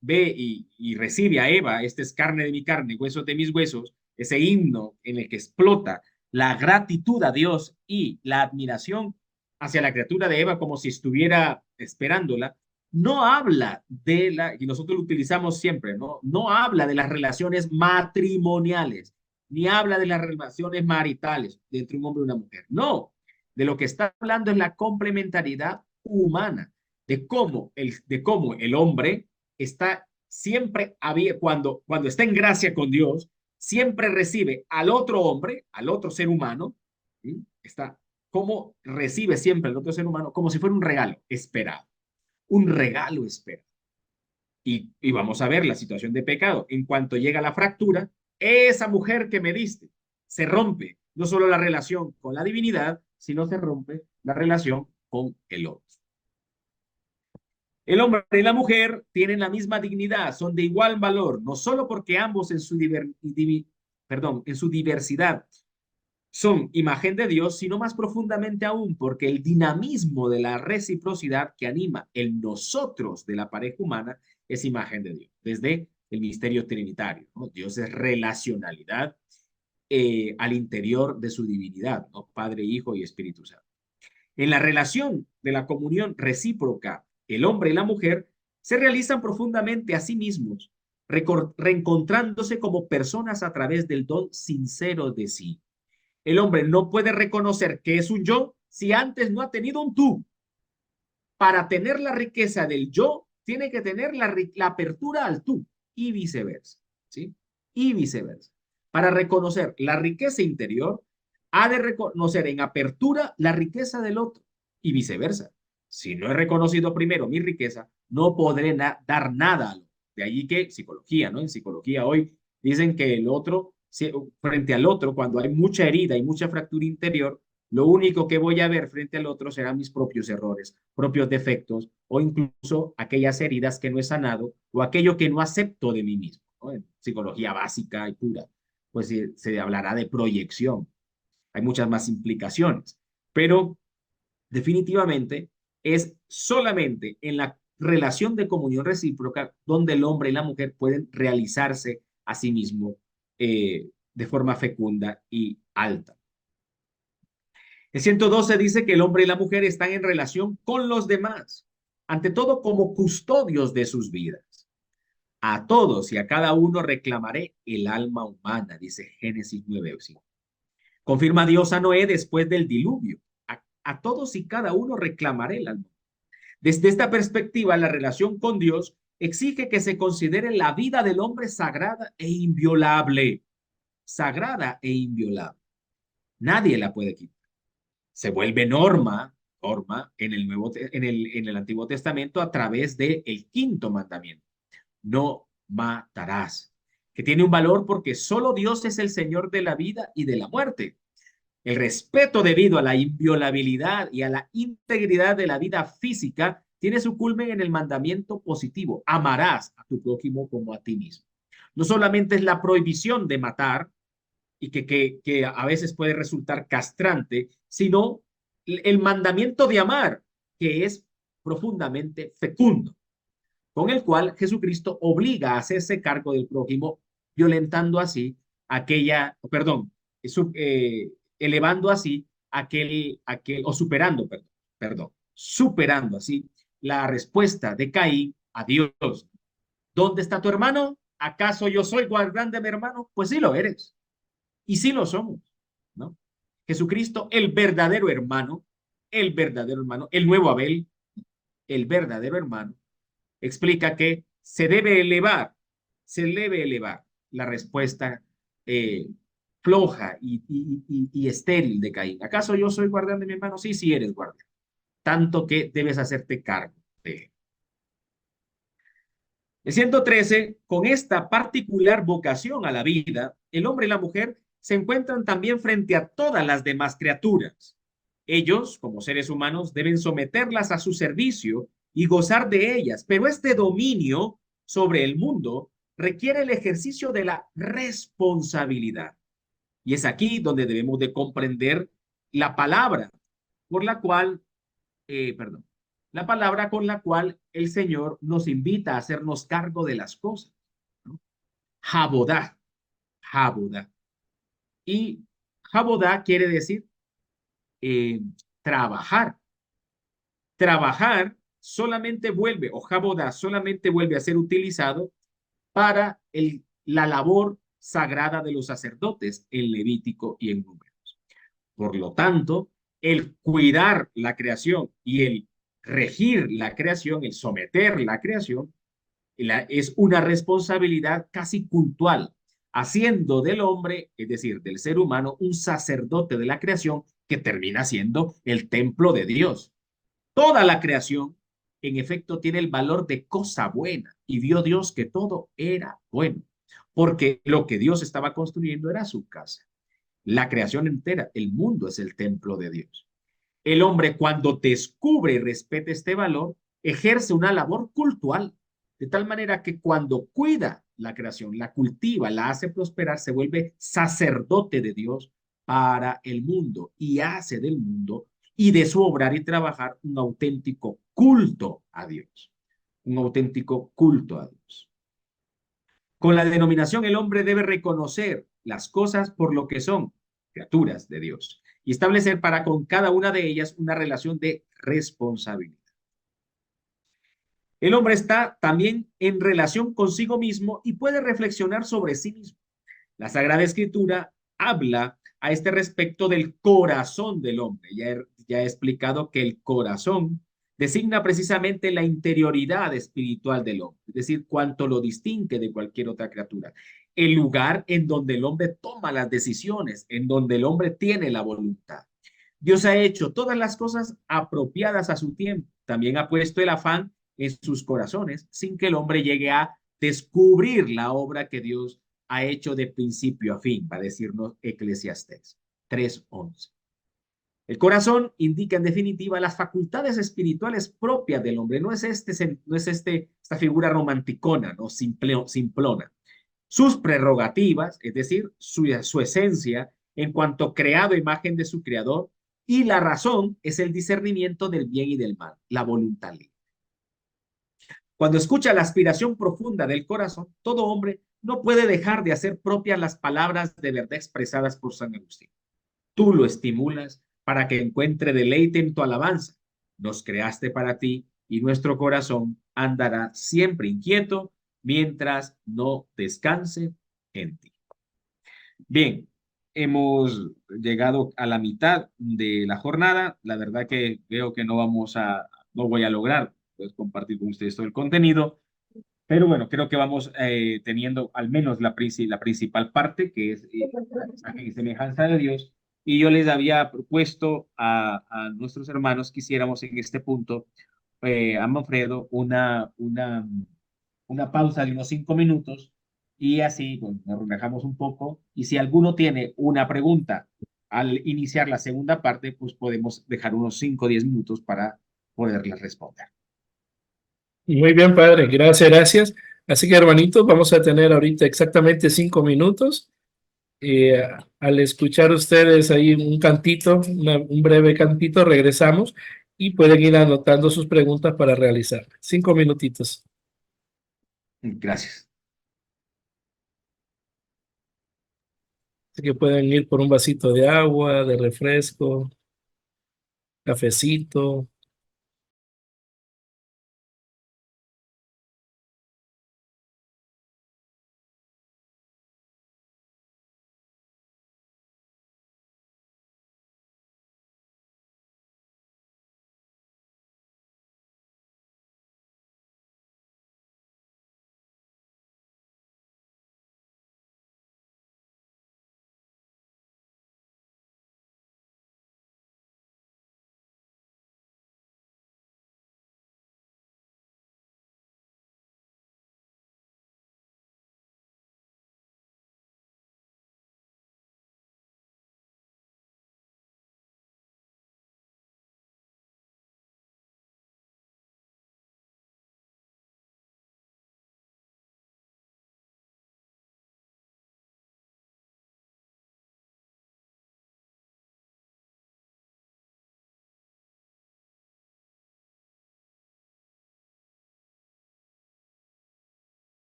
ve y recibe a Eva, este es carne de mi carne, huesos de mis huesos, ese himno en el que explota la gratitud a Dios y la admiración hacia la criatura de Eva como si estuviera esperándola, no habla y nosotros lo utilizamos siempre, ¿no? No habla de las relaciones matrimoniales, ni habla de las relaciones maritales entre un hombre y una mujer. No, de lo que está hablando es la complementariedad humana, de cómo el hombre está siempre, cuando está en gracia con Dios, siempre recibe al otro hombre, al otro ser humano, ¿sí? Como recibe siempre al otro ser humano como si fuera un regalo esperado, un regalo esperado. Y vamos a ver la situación de pecado. En cuanto llega la fractura, esa mujer que me diste, se rompe no solo la relación con la divinidad, sino se rompe la relación con el otro. El hombre y la mujer tienen la misma dignidad, son de igual valor, no solo porque ambos en su diversidad son imagen de Dios, sino más profundamente aún porque el dinamismo de la reciprocidad que anima el nosotros de la pareja humana es imagen de Dios, desde el misterio trinitario, ¿no? Dios es relacionalidad al interior de su divinidad, ¿no? Padre, Hijo y Espíritu Santo. En la relación de la comunión recíproca, el hombre y la mujer se realizan profundamente a sí mismos, reencontrándose como personas a través del don sincero de sí. El hombre no puede reconocer que es un yo si antes no ha tenido un tú. Para tener la riqueza del yo, tiene que tener la apertura al tú y viceversa, ¿sí? Y viceversa. Para reconocer la riqueza interior, ha de reconocer en apertura la riqueza del otro y viceversa. Si no he reconocido primero mi riqueza, no podré dar nada al otro. De allí que psicología, ¿no? En psicología hoy dicen que el otro, frente al otro, cuando hay mucha herida y mucha fractura interior, lo único que voy a ver frente al otro serán mis propios errores, propios defectos o incluso aquellas heridas que no he sanado o aquello que no acepto de mí mismo. ¿no? En psicología básica y pura, pues se hablará de proyección. Hay muchas más implicaciones, pero definitivamente es solamente en la relación de comunión recíproca donde el hombre y la mujer pueden realizarse a sí mismos de forma fecunda y alta. El 112 dice que el hombre y la mujer están en relación con los demás, ante todo como custodios de sus vidas. A todos y a cada uno reclamaré el alma humana, dice Génesis 9:5. Confirma Dios a Noé después del diluvio. A todos y cada uno reclamaré el alma. Desde esta perspectiva, la relación con Dios exige que se considere la vida del hombre sagrada e inviolable. Sagrada e inviolable. Nadie la puede quitar. Se vuelve norma en el Antiguo Testamento a través del quinto mandamiento. No matarás, que tiene un valor porque solo Dios es el Señor de la vida y de la muerte. El respeto debido a la inviolabilidad y a la integridad de la vida física tiene su culmen en el mandamiento positivo: amarás a tu prójimo como a ti mismo. No solamente es la prohibición de matar, y que a veces puede resultar castrante, sino el mandamiento de amar, que es profundamente fecundo, con el cual Jesucristo obliga a hacerse cargo del prójimo, violentando así elevando así o superando así la respuesta de Caín a Dios. ¿Dónde está tu hermano? ¿Acaso yo soy guardián de mi hermano? Pues sí lo eres. Y sí lo somos, ¿no? Jesucristo, el verdadero hermano, el nuevo Abel, el verdadero hermano, explica que se debe elevar la respuesta floja y estéril de Caín. ¿Acaso yo soy guardián de mi hermano? Sí, sí eres guardián. Tanto que debes hacerte cargo de él. El 113, con esta particular vocación a la vida, el hombre y la mujer se encuentran también frente a todas las demás criaturas. Ellos, como seres humanos, deben someterlas a su servicio y gozar de ellas, pero este dominio sobre el mundo requiere el ejercicio de la responsabilidad. Y es aquí donde debemos de comprender la palabra por la cual, la palabra con la cual el Señor nos invita a hacernos cargo de las cosas, ¿no? Jabodá, jabodá. Y jabodá quiere decir trabajar. Trabajar solamente vuelve, o jabodá solamente vuelve a ser utilizado para la labor sagrada de los sacerdotes en Levítico y en Números. Por lo tanto, el cuidar la creación y el regir la creación, el someter la creación, es una responsabilidad casi cultual, haciendo del hombre, es decir, del ser humano, un sacerdote de la creación que termina siendo el templo de Dios. Toda la creación, en efecto, tiene el valor de cosa buena, y vio Dios que todo era bueno, porque lo que Dios estaba construyendo era su casa. La creación entera, el mundo es el templo de Dios. El hombre, cuando descubre y respeta este valor, ejerce una labor cultual, de tal manera que cuando cuida la creación, la cultiva, la hace prosperar, se vuelve sacerdote de Dios para el mundo y hace del mundo y de su obrar y trabajar un auténtico culto a Dios. Un auténtico culto a Dios. Con la denominación, el hombre debe reconocer las cosas por lo que son, criaturas de Dios, y establecer para con cada una de ellas una relación de responsabilidad. El hombre está también en relación consigo mismo y puede reflexionar sobre sí mismo. La Sagrada Escritura habla a este respecto del corazón del hombre. Ya he explicado que el corazón designa precisamente la interioridad espiritual del hombre, es decir, cuánto lo distingue de cualquier otra criatura. El lugar en donde el hombre toma las decisiones, en donde el hombre tiene la voluntad. Dios ha hecho todas las cosas apropiadas a su tiempo. También ha puesto el afán en sus corazones sin que el hombre llegue a descubrir la obra que Dios ha hecho de principio a fin, va a decirnos Eclesiastés 3:11. El corazón indica en definitiva las facultades espirituales propias del hombre. No es esta figura romanticona, no simplona, sus prerrogativas, es decir, su esencia en cuanto creado a imagen de su creador, y la razón es el discernimiento del bien y del mal, la voluntad libre. Cuando escucha la aspiración profunda del corazón, todo hombre no puede dejar de hacer propias las palabras de verdad expresadas por San Agustín. Tú lo estimulas para que encuentre deleite en tu alabanza. Nos creaste para ti y nuestro corazón andará siempre inquieto mientras no descanse en ti. Bien, hemos llegado a la mitad de la jornada. La verdad que veo que no voy a lograr pues, compartir con ustedes todo el contenido, pero bueno, creo que vamos teniendo al menos la principal parte, que es la imagen y semejanza de Dios. Y yo les había propuesto a nuestros hermanos que hiciéramos en este punto, a Manfredo, una pausa de unos 5 minutos y así bueno, nos relajamos un poco. Y si alguno tiene una pregunta al iniciar la segunda parte, pues podemos dejar unos 5 o 10 minutos para poderla responder. Muy bien, padre. Gracias, gracias. Así que, hermanitos, vamos a tener ahorita exactamente 5 minutos. Al escuchar ustedes ahí un cantito, un breve cantito, regresamos y pueden ir anotando sus preguntas para realizar. 5 minutitos. Gracias. Así que pueden ir por un vasito de agua, de refresco, cafecito.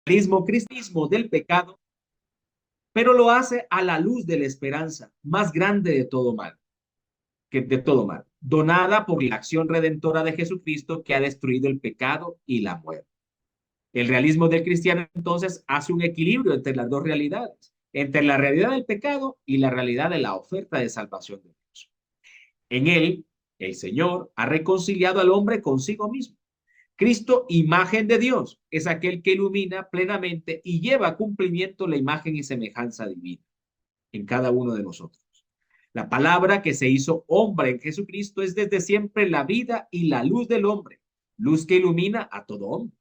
Cristianismo del pecado, pero lo hace a la luz de la esperanza más grande de todo mal, donada por la acción redentora de Jesucristo que ha destruido el pecado y la muerte. El realismo del cristiano entonces hace un equilibrio entre las dos realidades, entre la realidad del pecado y la realidad de la oferta de salvación de Dios. En él, el Señor ha reconciliado al hombre consigo mismo. Cristo, imagen de Dios, es aquel que ilumina plenamente y lleva a cumplimiento la imagen y semejanza divina en cada uno de nosotros. La palabra que se hizo hombre en Jesucristo es desde siempre la vida y la luz del hombre, luz que ilumina a todo hombre.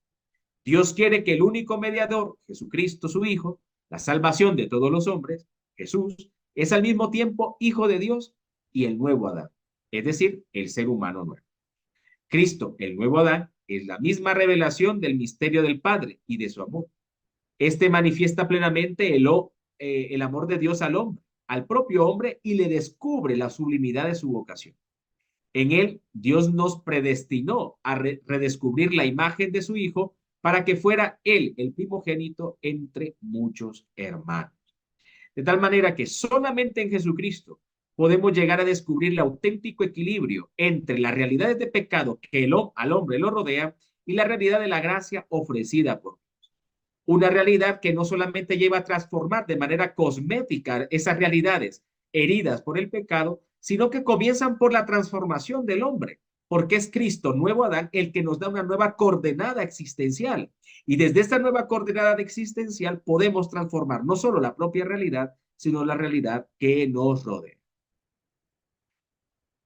Dios quiere que el único mediador, Jesucristo su Hijo, la salvación de todos los hombres, Jesús, es al mismo tiempo Hijo de Dios y el nuevo Adán, es decir, el ser humano nuevo. Cristo, el nuevo Adán, es la misma revelación del misterio del Padre y de su amor. Este manifiesta plenamente el amor de Dios al hombre, al propio hombre, y le descubre la sublimidad de su vocación. En él, Dios nos predestinó a redescubrir la imagen de su Hijo para que fuera él el primogénito entre muchos hermanos. De tal manera que solamente en Jesucristo podemos llegar a descubrir el auténtico equilibrio entre las realidades de pecado que al hombre lo rodea y la realidad de la gracia ofrecida por Dios. Una realidad que no solamente lleva a transformar de manera cosmética esas realidades heridas por el pecado, sino que comienzan por la transformación del hombre, porque es Cristo, nuevo Adán, el que nos da una nueva coordenada existencial. Y desde esta nueva coordenada existencial podemos transformar no solo la propia realidad, sino la realidad que nos rodea.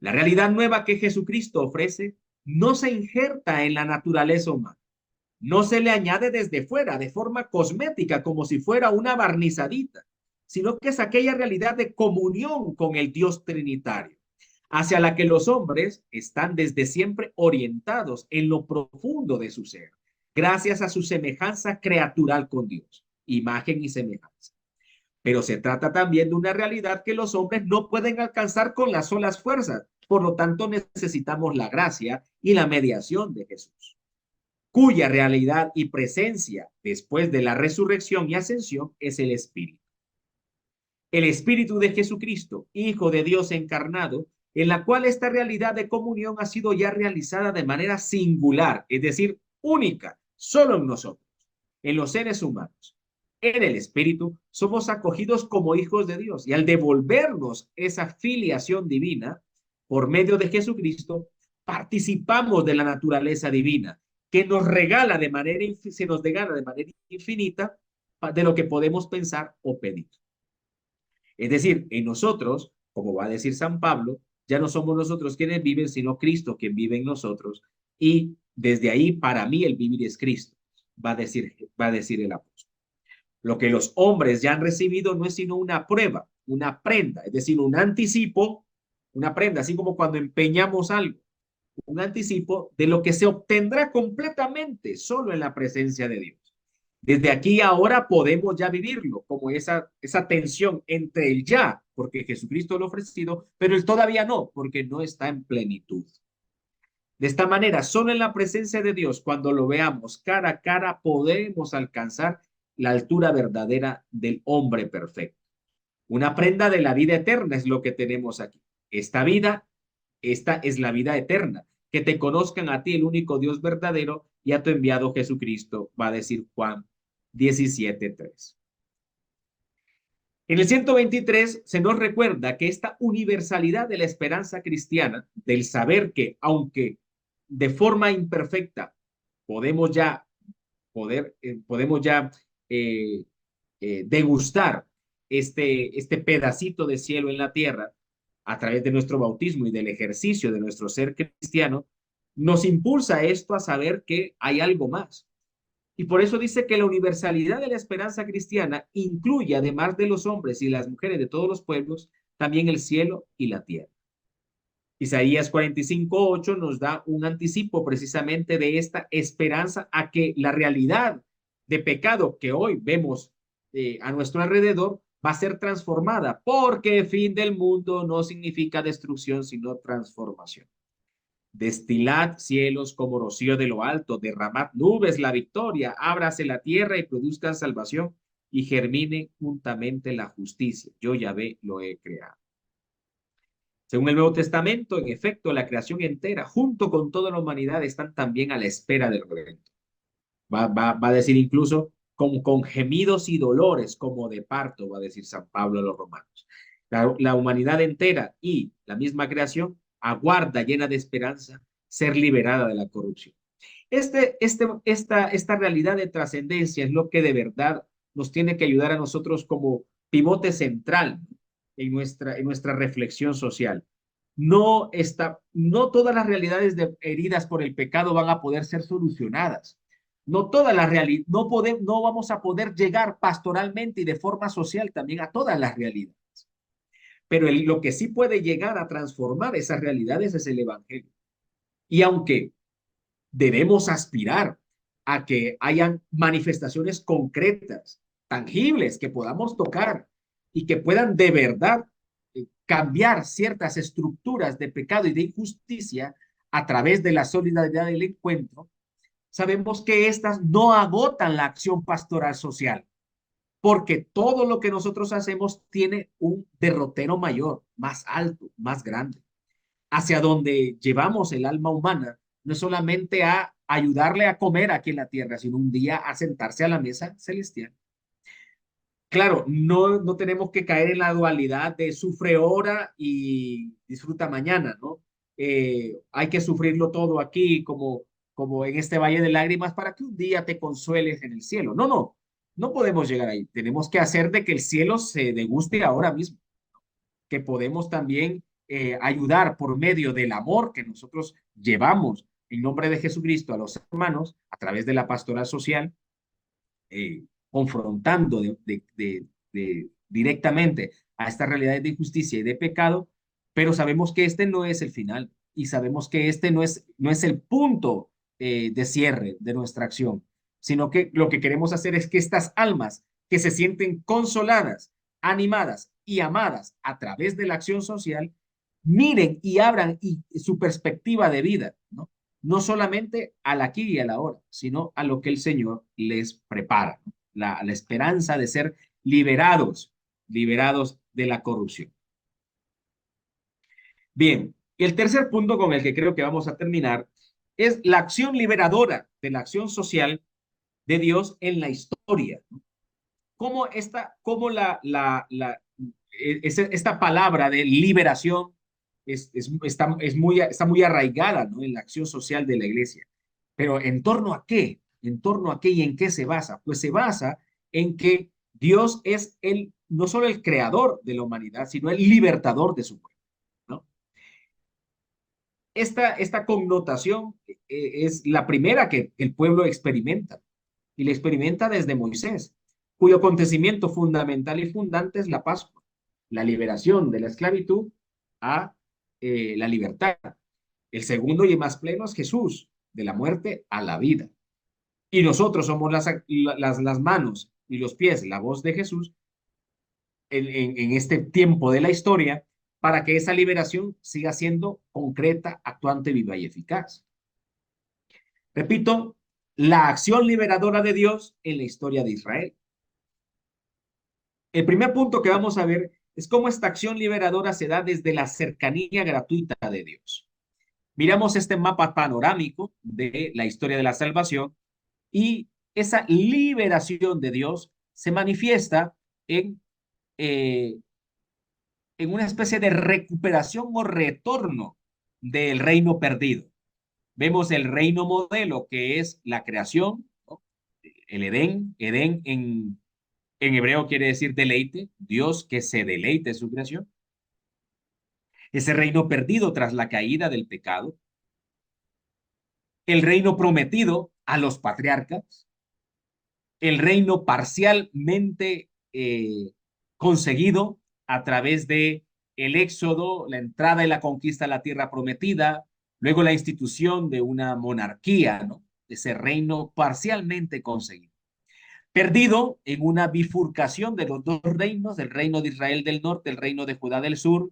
La realidad nueva que Jesucristo ofrece no se injerta en la naturaleza humana, no se le añade desde fuera de forma cosmética como si fuera una barnizadita, sino que es aquella realidad de comunión con el Dios trinitario, hacia la que los hombres están desde siempre orientados en lo profundo de su ser. gracias a su semejanza creatural con Dios, imagen y semejanza. Pero se trata también de una realidad que los hombres no pueden alcanzar con las solas fuerzas. Por lo tanto, necesitamos la gracia y la mediación de Jesús, cuya realidad y presencia después de la resurrección y ascensión es el Espíritu. El Espíritu de Jesucristo, Hijo de Dios encarnado, en la cual esta realidad de comunión ha sido ya realizada de manera singular, es decir, única, solo en nosotros, en los seres humanos. En el Espíritu somos acogidos como hijos de Dios y al devolvernos esa filiación divina por medio de Jesucristo, participamos de la naturaleza divina que nos regala de manera, se nos regala de manera infinita de lo que podemos pensar o pedir. Es decir, en nosotros, como va a decir San Pablo, ya no somos nosotros quienes viven, sino Cristo quien vive en nosotros. Y desde ahí, para mí, el vivir es Cristo, va a decir el apóstol. Lo que los hombres ya han recibido no es sino una prueba, una prenda, es decir, un anticipo, una prenda, así como cuando empeñamos algo, un anticipo de lo que se obtendrá completamente solo en la presencia de Dios. Desde aquí ahora podemos ya vivirlo, como esa tensión entre el ya, porque Jesucristo lo ha ofrecido, pero el todavía no, porque no está en plenitud. De esta manera, solo en la presencia de Dios, cuando lo veamos cara a cara, podemos alcanzar la altura verdadera del hombre perfecto. Una prenda de la vida eterna es lo que tenemos aquí. Esta es la vida eterna, que te conozcan a ti, el único Dios verdadero, y a tu enviado Jesucristo, va a decir Juan 17:3. En el 123 se nos recuerda que esta universalidad de la esperanza cristiana, del saber que aunque de forma imperfecta podemos ya degustar este pedacito de cielo en la tierra a través de nuestro bautismo y del ejercicio de nuestro ser cristiano, nos impulsa esto a saber que hay algo más. Y por eso dice que la universalidad de la esperanza cristiana incluye, además de los hombres y las mujeres de todos los pueblos, también el cielo y la tierra. Isaías 45:8 nos da un anticipo precisamente de esta esperanza a que la realidad de pecado que hoy vemos a nuestro alrededor va a ser transformada, porque el fin del mundo no significa destrucción, sino transformación. Destilad cielos como rocío de lo alto, derramad nubes la victoria, ábrase la tierra y produzcan salvación y germine juntamente la justicia. Yo Yahvé lo he creado. Según el Nuevo Testamento, en efecto, la creación entera, junto con toda la humanidad, están también a la espera del redentor. Va a decir incluso con gemidos y dolores como de parto, va a decir San Pablo a los romanos. La humanidad entera y la misma creación aguarda llena de esperanza ser liberada de la corrupción. Esta realidad de trascendencia es lo que de verdad nos tiene que ayudar a nosotros como pivote central en nuestra reflexión social. No todas las realidades heridas por el pecado van a poder ser solucionadas. No todas las realidades, no vamos a poder llegar pastoralmente y de forma social también a todas las realidades. Pero lo que sí puede llegar a transformar esas realidades es el Evangelio. Y aunque debemos aspirar a que hayan manifestaciones concretas, tangibles, que podamos tocar y que puedan de verdad cambiar ciertas estructuras de pecado y de injusticia a través de la solidaridad del encuentro, sabemos que estas no agotan la acción pastoral social, porque todo lo que nosotros hacemos tiene un derrotero mayor, más alto, más grande, hacia donde llevamos el alma humana, no solamente a ayudarle a comer aquí en la tierra, sino un día a sentarse a la mesa celestial. Claro, no tenemos que caer en la dualidad de sufre ahora y disfruta mañana, ¿no? Hay que sufrirlo todo aquí como en este valle de lágrimas para que un día te consueles en el cielo. No podemos llegar ahí. Tenemos que hacer de que el cielo se deguste ahora mismo, que podemos también ayudar por medio del amor que nosotros llevamos en nombre de Jesucristo a los hermanos a través de la pastoral social, confrontando directamente a estas realidades de injusticia y de pecado, pero sabemos que este no es el final y sabemos que este no es el punto de cierre de nuestra acción, sino que lo que queremos hacer es que estas almas que se sienten consoladas, animadas y amadas a través de la acción social, miren y abran su perspectiva de vida, ¿no? No solamente al aquí y a la ahora, sino a lo que el Señor les prepara, ¿no? La esperanza de ser liberados de la corrupción. Bien, y el tercer punto con el que creo que vamos a terminar es la acción liberadora de la acción social de Dios en la historia, ¿no? Cómo esta palabra de liberación está muy arraigada, ¿no? En la acción social de la iglesia. Pero ¿en torno a qué? ¿En torno a qué y en qué se basa? Pues se basa en que Dios es no solo el creador de la humanidad, sino el libertador de su pueblo, ¿no? Esta connotación es la primera que el pueblo experimenta, y la experimenta desde Moisés, cuyo acontecimiento fundamental y fundante es la Pascua, la liberación de la esclavitud a la libertad. El segundo y más pleno es Jesús, de la muerte a la vida. Y nosotros somos las manos y los pies, la voz de Jesús en este tiempo de la historia, para que esa liberación siga siendo concreta, actuante, viva y eficaz. Repito, la acción liberadora de Dios en la historia de Israel. El primer punto que vamos a ver es cómo esta acción liberadora se da desde la cercanía gratuita de Dios. Miramos este mapa panorámico de la historia de la salvación y esa liberación de Dios se manifiesta en una especie de recuperación o retorno del reino perdido. Vemos el reino modelo, que es la creación, ¿no? El Edén. Edén en hebreo quiere decir deleite, Dios que se deleite en su creación. Ese reino perdido tras la caída del pecado. El reino prometido a los patriarcas. El reino parcialmente conseguido a través de el éxodo, la entrada y la conquista a la tierra prometida, luego la institución de una monarquía, ¿no? Ese reino parcialmente conseguido. Perdido en una bifurcación de los dos reinos, el reino de Israel del norte, el reino de Judá del sur,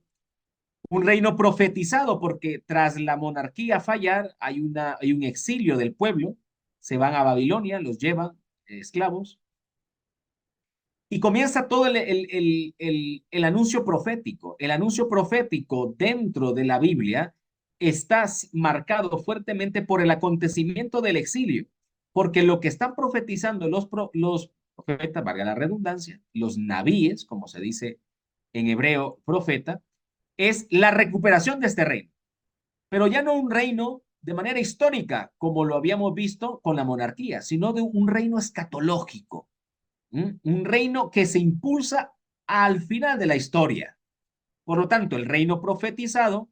un reino profetizado porque tras la monarquía fallar hay un exilio del pueblo, se van a Babilonia, los llevan esclavos, y comienza todo el anuncio profético. El anuncio profético dentro de la Biblia está marcado fuertemente por el acontecimiento del exilio, porque lo que están profetizando los profetas, valga la redundancia, los nabíes, como se dice en hebreo, profeta, es la recuperación de este reino, pero ya no un reino de manera histórica, como lo habíamos visto con la monarquía, sino de un reino escatológico. Un reino que se impulsa al final de la historia. Por lo tanto, el reino profetizado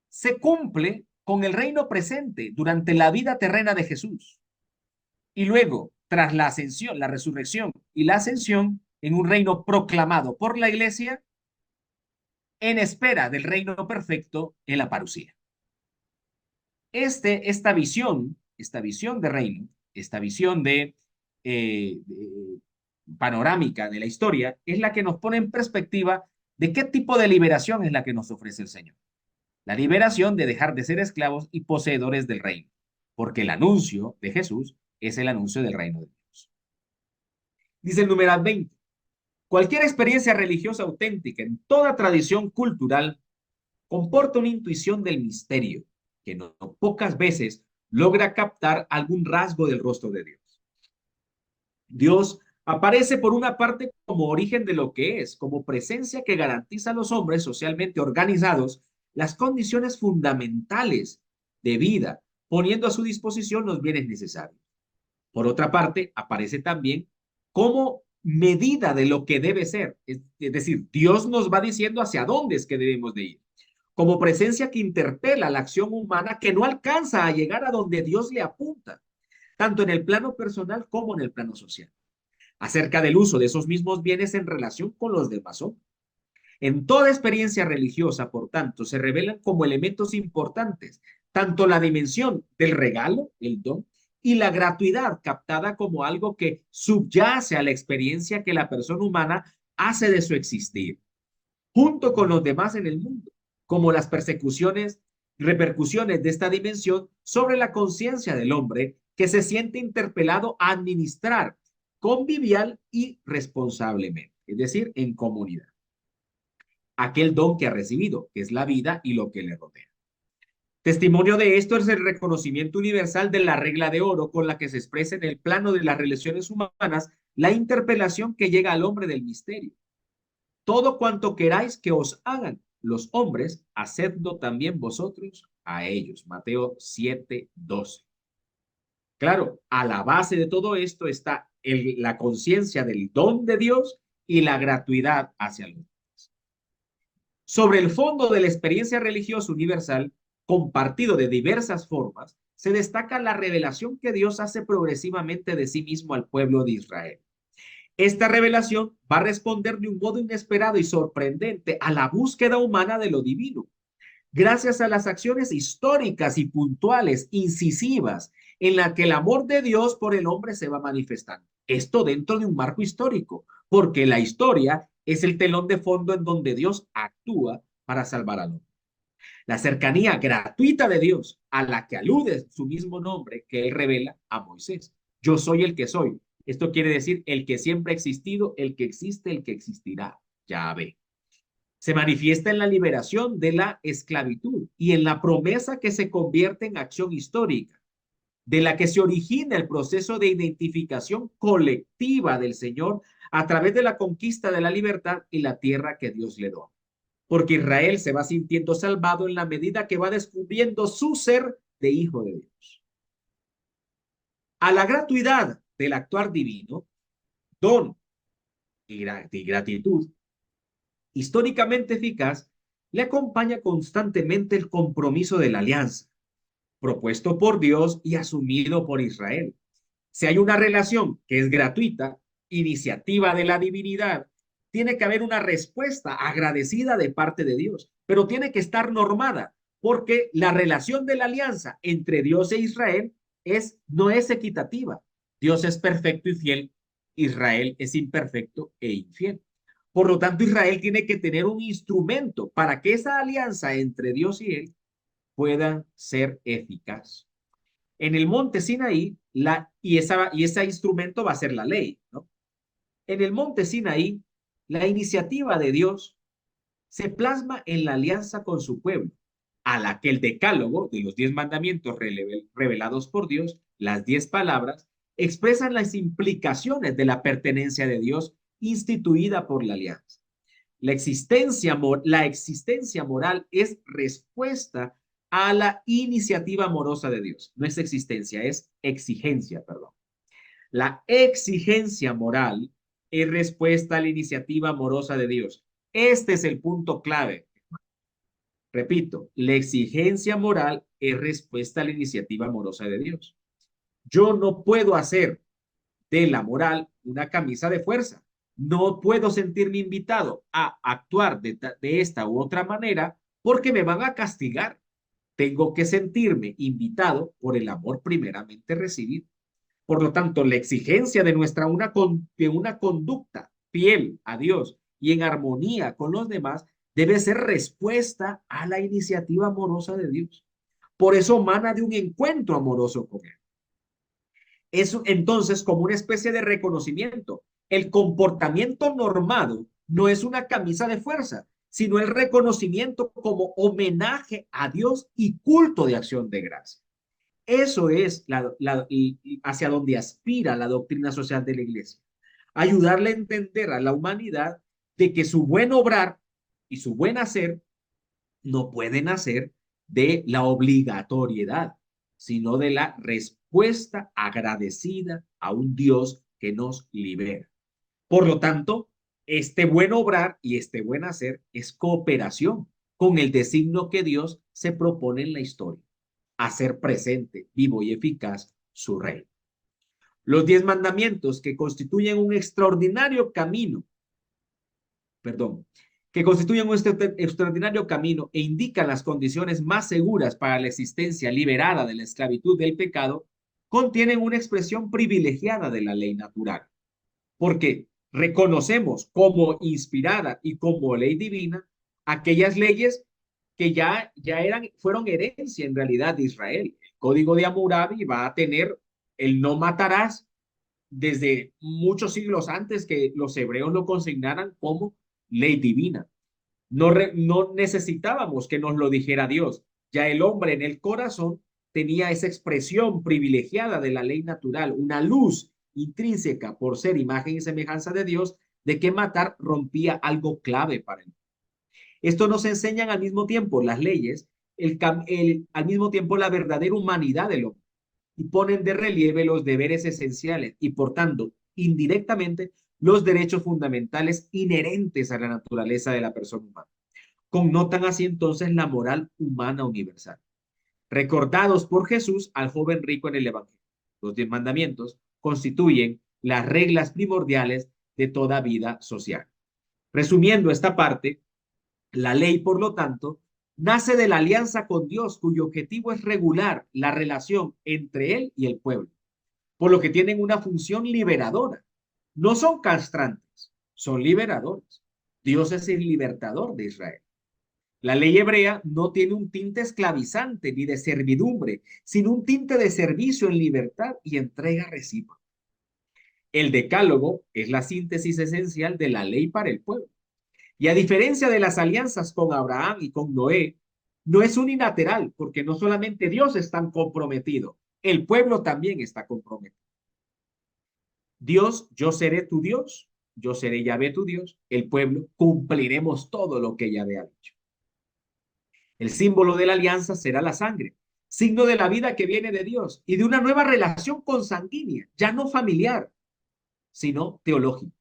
se cumple con el reino presente durante la vida terrena de Jesús. Y luego, tras la ascensión, la resurrección y la ascensión, en un reino proclamado por la iglesia, en espera del reino perfecto en la parucía. Esta visión de reino, esta visión de panorámica de la historia, es la que nos pone en perspectiva de qué tipo de liberación es la que nos ofrece el Señor. La liberación de dejar de ser esclavos y poseedores del reino, porque el anuncio de Jesús es el anuncio del reino de Dios. Dice el numeral 20. Cualquier experiencia religiosa auténtica en toda tradición cultural comporta una intuición del misterio que no pocas veces logra captar algún rasgo del rostro de Dios. Dios aparece por una parte como origen de lo que es, como presencia que garantiza a los hombres socialmente organizados las condiciones fundamentales de vida, poniendo a su disposición los bienes necesarios. Por otra parte, aparece también como medida de lo que debe ser, es decir, Dios nos va diciendo hacia dónde es que debemos de ir, como presencia que interpela la acción humana que no alcanza a llegar a donde Dios le apunta, tanto en el plano personal como en el plano social, acerca del uso de esos mismos bienes en relación con los demás hombres. En toda experiencia religiosa, por tanto, se revelan como elementos importantes tanto la dimensión del regalo, el don, y la gratuidad captada como algo que subyace a la experiencia que la persona humana hace de su existir, junto con los demás en el mundo, como las persecuciones, repercusiones de esta dimensión sobre la conciencia del hombre que se siente interpelado a administrar convivial y responsablemente, es decir, en comunidad, aquel don que ha recibido, que es la vida y lo que le rodea. Testimonio de esto es el reconocimiento universal de la regla de oro con la que se expresa en el plano de las relaciones humanas la interpelación que llega al hombre del misterio. Todo cuanto queráis que os hagan los hombres, hacedlo también vosotros a ellos. Mateo 7:12. Claro, a la base de todo esto está la conciencia del don de Dios y la gratuidad hacia los demás. Sobre el fondo de la experiencia religiosa universal, compartido de diversas formas, se destaca la revelación que Dios hace progresivamente de sí mismo al pueblo de Israel. Esta revelación va a responder de un modo inesperado y sorprendente a la búsqueda humana de lo divino, gracias a las acciones históricas y puntuales, incisivas, en la que el amor de Dios por el hombre se va manifestando. Esto dentro de un marco histórico, porque la historia es el telón de fondo en donde Dios actúa para salvar al hombre. La cercanía gratuita de Dios, a la que alude su mismo nombre que él revela a Moisés. Yo soy el que soy. Esto quiere decir el que siempre ha existido, el que existe, el que existirá. Yahvé. Se manifiesta en la liberación de la esclavitud y en la promesa que se convierte en acción histórica, de la que se origina el proceso de identificación colectiva del Señor a través de la conquista de la libertad y la tierra que Dios le dio. Porque Israel se va sintiendo salvado en la medida que va descubriendo su ser de hijo de Dios. A la gratuidad del actuar divino, don y gratitud, históricamente eficaz, le acompaña constantemente el compromiso de la alianza, propuesto por Dios y asumido por Israel. Si hay una relación que es gratuita, iniciativa de la divinidad, tiene que haber una respuesta agradecida de parte de Dios, pero tiene que estar normada, porque la relación de la alianza entre Dios e Israel no es equitativa. Dios es perfecto y fiel, Israel es imperfecto e infiel. Por lo tanto, Israel tiene que tener un instrumento para que esa alianza entre Dios y él pueda ser eficaz. En el monte Sinaí, ese instrumento va a ser la ley, ¿no? En el monte Sinaí, la iniciativa de Dios se plasma en la alianza con su pueblo, a la que el decálogo de los 10 mandamientos revelados por Dios, las 10 palabras, expresan las implicaciones de la pertenencia de Dios instituida por la alianza. La existencia moral es respuesta a la iniciativa amorosa de Dios. No es existencia, es exigencia, perdón. La exigencia moral es respuesta a la iniciativa amorosa de Dios. Este es el punto clave. Repito, la exigencia moral es respuesta a la iniciativa amorosa de Dios. Yo no puedo hacer de la moral una camisa de fuerza. No puedo sentirme invitado a actuar de esta u otra manera porque me van a castigar. Tengo que sentirme invitado por el amor primeramente recibido. Por lo tanto, la exigencia de una conducta fiel a Dios y en armonía con los demás debe ser respuesta a la iniciativa amorosa de Dios. Por eso mana de un encuentro amoroso con Él. Es entonces como una especie de reconocimiento. El comportamiento normado no es una camisa de fuerza, sino el reconocimiento como homenaje a Dios y culto de acción de gracia. Eso es hacia donde aspira la doctrina social de la Iglesia. Ayudarle a entender a la humanidad de que su buen obrar y su buen hacer no pueden nacer de la obligatoriedad, sino de la respuesta agradecida a un Dios que nos libera. Por lo tanto, este buen obrar y este buen hacer es cooperación con el designio que Dios se propone en la historia, hacer presente, vivo y eficaz su reino. Los 10 mandamientos que constituyen un extraordinario camino, que constituyen un extraordinario camino e indican las condiciones más seguras para la existencia liberada de la esclavitud del pecado, contienen una expresión privilegiada de la ley natural, porque reconocemos como inspirada y como ley divina aquellas leyes que fueron herencia en realidad de Israel. El Código de Hammurabi va a tener el no matarás desde muchos siglos antes que los hebreos lo consignaran como ley divina. No necesitábamos que nos lo dijera Dios. Ya el hombre en el corazón tenía esa expresión privilegiada de la ley natural, una luz intrínseca por ser imagen y semejanza de Dios, de que matar rompía algo clave para él. Esto nos enseñan al mismo tiempo las leyes, al mismo tiempo la verdadera humanidad del hombre, y ponen de relieve los deberes esenciales y, por tanto, indirectamente, los derechos fundamentales inherentes a la naturaleza de la persona humana. Connotan así entonces la moral humana universal. Recordados por Jesús al joven rico en el Evangelio. Los 10 mandamientos constituyen las reglas primordiales de toda vida social. Resumiendo esta parte, la ley, por lo tanto, nace de la alianza con Dios, cuyo objetivo es regular la relación entre Él y el pueblo, por lo que tienen una función liberadora. No son castrantes, son liberadores. Dios es el libertador de Israel. La ley hebrea no tiene un tinte esclavizante ni de servidumbre, sino un tinte de servicio en libertad y entrega recíproca. El decálogo es la síntesis esencial de la ley para el pueblo. Y a diferencia de las alianzas con Abraham y con Noé, no es unilateral, porque no solamente Dios está comprometido, el pueblo también está comprometido. Dios, yo seré tu Dios, yo seré Yahvé tu Dios, el pueblo, cumpliremos todo lo que Yahvé ha dicho. El símbolo de la alianza será la sangre, signo de la vida que viene de Dios y de una nueva relación consanguínea, ya no familiar, sino teológica.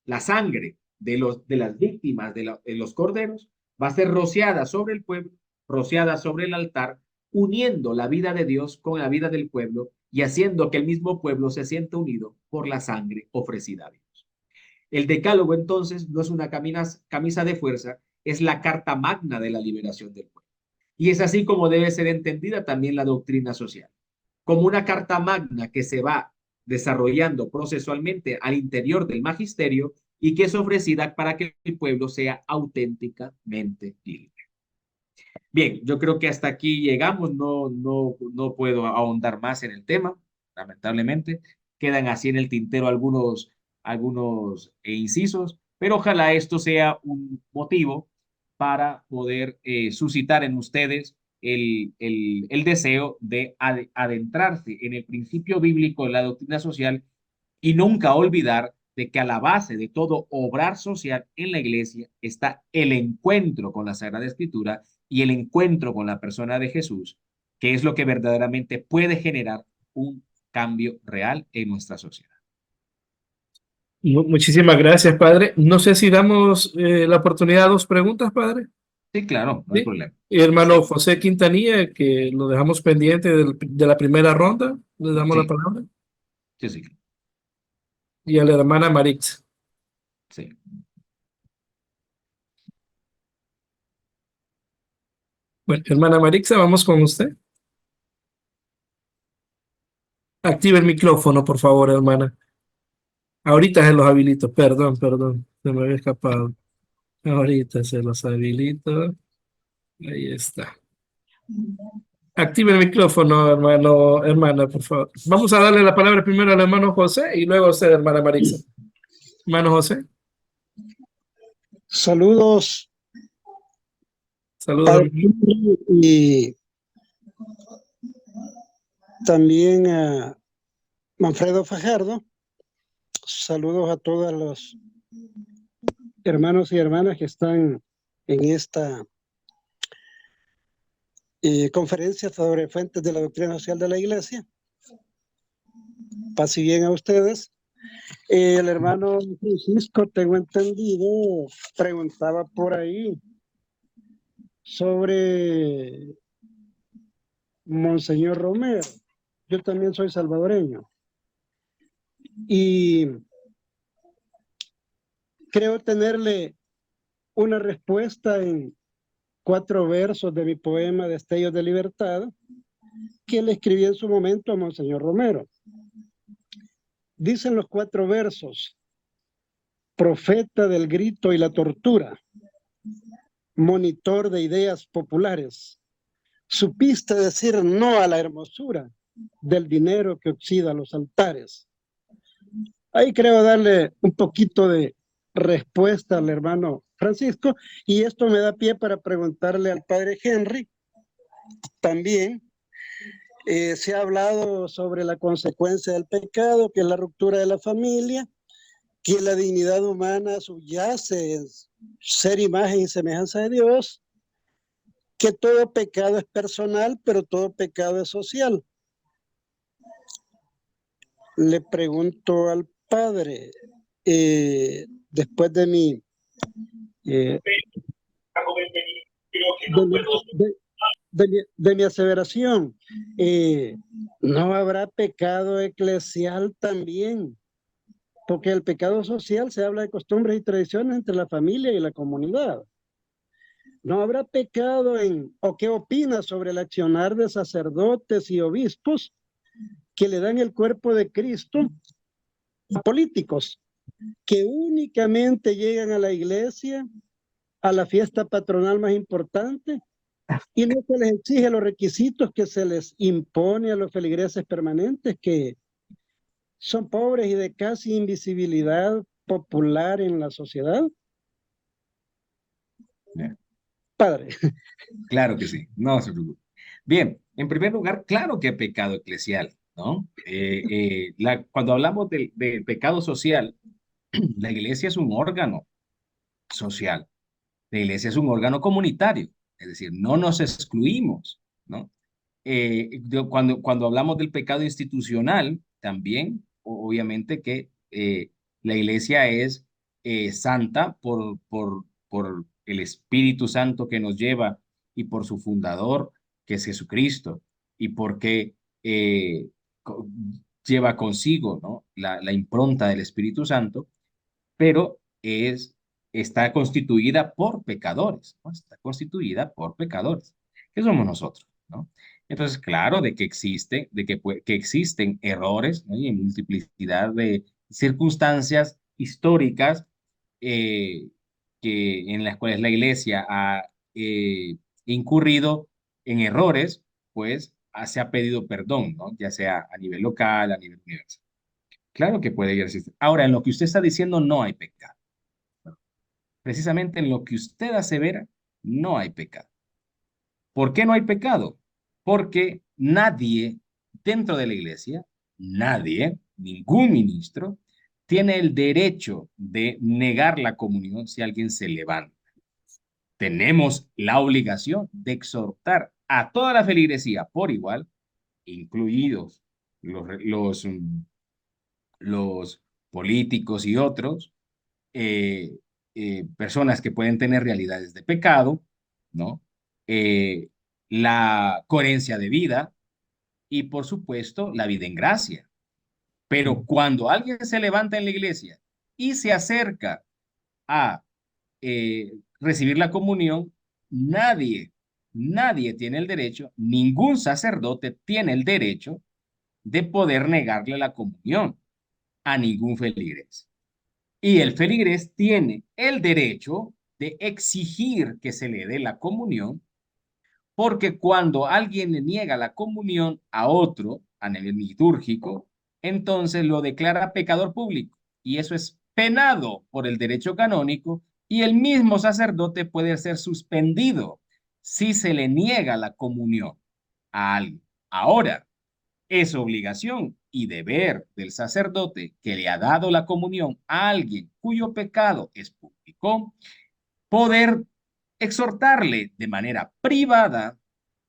La sangre de las víctimas de los corderos va a ser rociada sobre el pueblo, rociada sobre el altar, uniendo la vida de Dios con la vida del pueblo y haciendo que el mismo pueblo se sienta unido por la sangre ofrecida a Dios. El decálogo entonces no es una camisa de fuerza, es la carta magna de la liberación del pueblo. Y es así como debe ser entendida también la doctrina social, como una carta magna que se va desarrollando procesualmente al interior del magisterio y que es ofrecida para que el pueblo sea auténticamente libre. Bien, yo creo que hasta aquí llegamos, no puedo ahondar más en el tema, lamentablemente. Quedan así en el tintero algunos incisos, pero ojalá esto sea un motivo para poder suscitar en ustedes el deseo de adentrarse en el principio bíblico de la doctrina social y nunca olvidar de que a la base de todo obrar social en la iglesia está el encuentro con la Sagrada Escritura y el encuentro con la persona de Jesús, que es lo que verdaderamente puede generar un cambio real en nuestra sociedad. Muchísimas gracias, padre. No sé si damos la oportunidad a dos preguntas, padre. Sí, claro, no hay Sí. problema. Hermano José Quintanilla, que lo dejamos pendiente de la primera ronda, le damos la Sí, palabra. sí, sí, Y a la hermana Marix. sí. Bueno, hermana Marixa, vamos con usted. Active el micrófono, por favor, hermana. Ahorita se los habilito, perdón, se me había escapado. Ahorita se los habilito. Ahí está. Active el micrófono, hermana, por favor. Vamos a darle la palabra primero al hermano José y luego a usted, hermana Marixa. Hermano José. Saludos, Saludos, Padre hermano. y también a Manfredo Fajardo. Saludos a todos los hermanos y hermanas que están en esta conferencia sobre fuentes de la doctrina social de la Iglesia. Paz y bien a ustedes. El hermano Francisco, tengo entendido, preguntaba por ahí sobre Monseñor Romero. Yo también soy salvadoreño y creo tenerle una respuesta en 4 versos de mi poema Destellos de Libertad, que le escribí en su momento a Monseñor Romero. Dicen los 4 versos: profeta del grito y la tortura, monitor de ideas populares, supiste decir no a la hermosura del dinero que oxida los altares. Ahí creo darle un poquito de respuesta al hermano Francisco, y esto me da pie para preguntarle al padre Henry también. Se ha hablado sobre la consecuencia del pecado, que es la ruptura de la familia, que la dignidad humana subyace en ser imagen y semejanza de Dios, que todo pecado es personal, pero todo pecado es social. Le pregunto al padre, después de mi, de, de mi aseveración, ¿no habrá pecado eclesial también? Porque el pecado social se habla de costumbres y tradiciones entre la familia y la comunidad. ¿No habrá pecado o qué opinas sobre el accionar de sacerdotes y obispos que le dan el cuerpo de Cristo a políticos que únicamente llegan a la iglesia, a la fiesta patronal más importante, y no se les exige los requisitos que se les impone a los feligreses permanentes, que son pobres y de casi invisibilidad popular en la sociedad? Bien. Padre. Claro que sí, no se preocupe. Bien, en primer lugar, claro que hay pecado eclesial, ¿no? Cuando hablamos del pecado social, la iglesia es un órgano social, la iglesia es un órgano comunitario, es decir, no nos excluimos, ¿no? Cuando hablamos del pecado institucional, también, obviamente que la iglesia es santa por el Espíritu Santo que nos lleva y por su fundador, que es Jesucristo, y porque co- lleva consigo, ¿no? la impronta del Espíritu Santo, pero está constituida por pecadores, ¿no? Está constituida por pecadores, que somos nosotros, ¿no? Entonces, claro, que existen errores, ¿no? Y en multiplicidad de circunstancias históricas eh, en las cuales la iglesia ha incurrido en errores, pues se ha pedido perdón, ¿no? Ya sea a nivel local, a nivel universal. Claro que puede existir. Ahora, en lo que usted está diciendo no hay pecado. Precisamente en lo que usted asevera, no hay pecado. ¿Por qué no hay pecado? Porque nadie dentro de la iglesia, nadie, ningún ministro, tiene el derecho de negar la comunión si alguien se levanta. Tenemos la obligación de exhortar a toda la feligresía por igual, incluidos los políticos y otros, eh, personas que pueden tener realidades de pecado, ¿no? Eh, la coherencia de vida y, por supuesto, la vida en gracia. Pero cuando alguien se levanta en la iglesia y se acerca a recibir la comunión, nadie tiene el derecho, ningún sacerdote tiene el derecho de poder negarle la comunión a ningún feligrés. Y el feligrés tiene el derecho de exigir que se le dé la comunión, porque cuando alguien le niega la comunión a otro a nivel litúrgico, entonces lo declara pecador público. Y eso es penado por el derecho canónico y el mismo sacerdote puede ser suspendido si se le niega la comunión a alguien. Ahora, es obligación y deber del sacerdote que le ha dado la comunión a alguien cuyo pecado es público, poder exhortarle de manera privada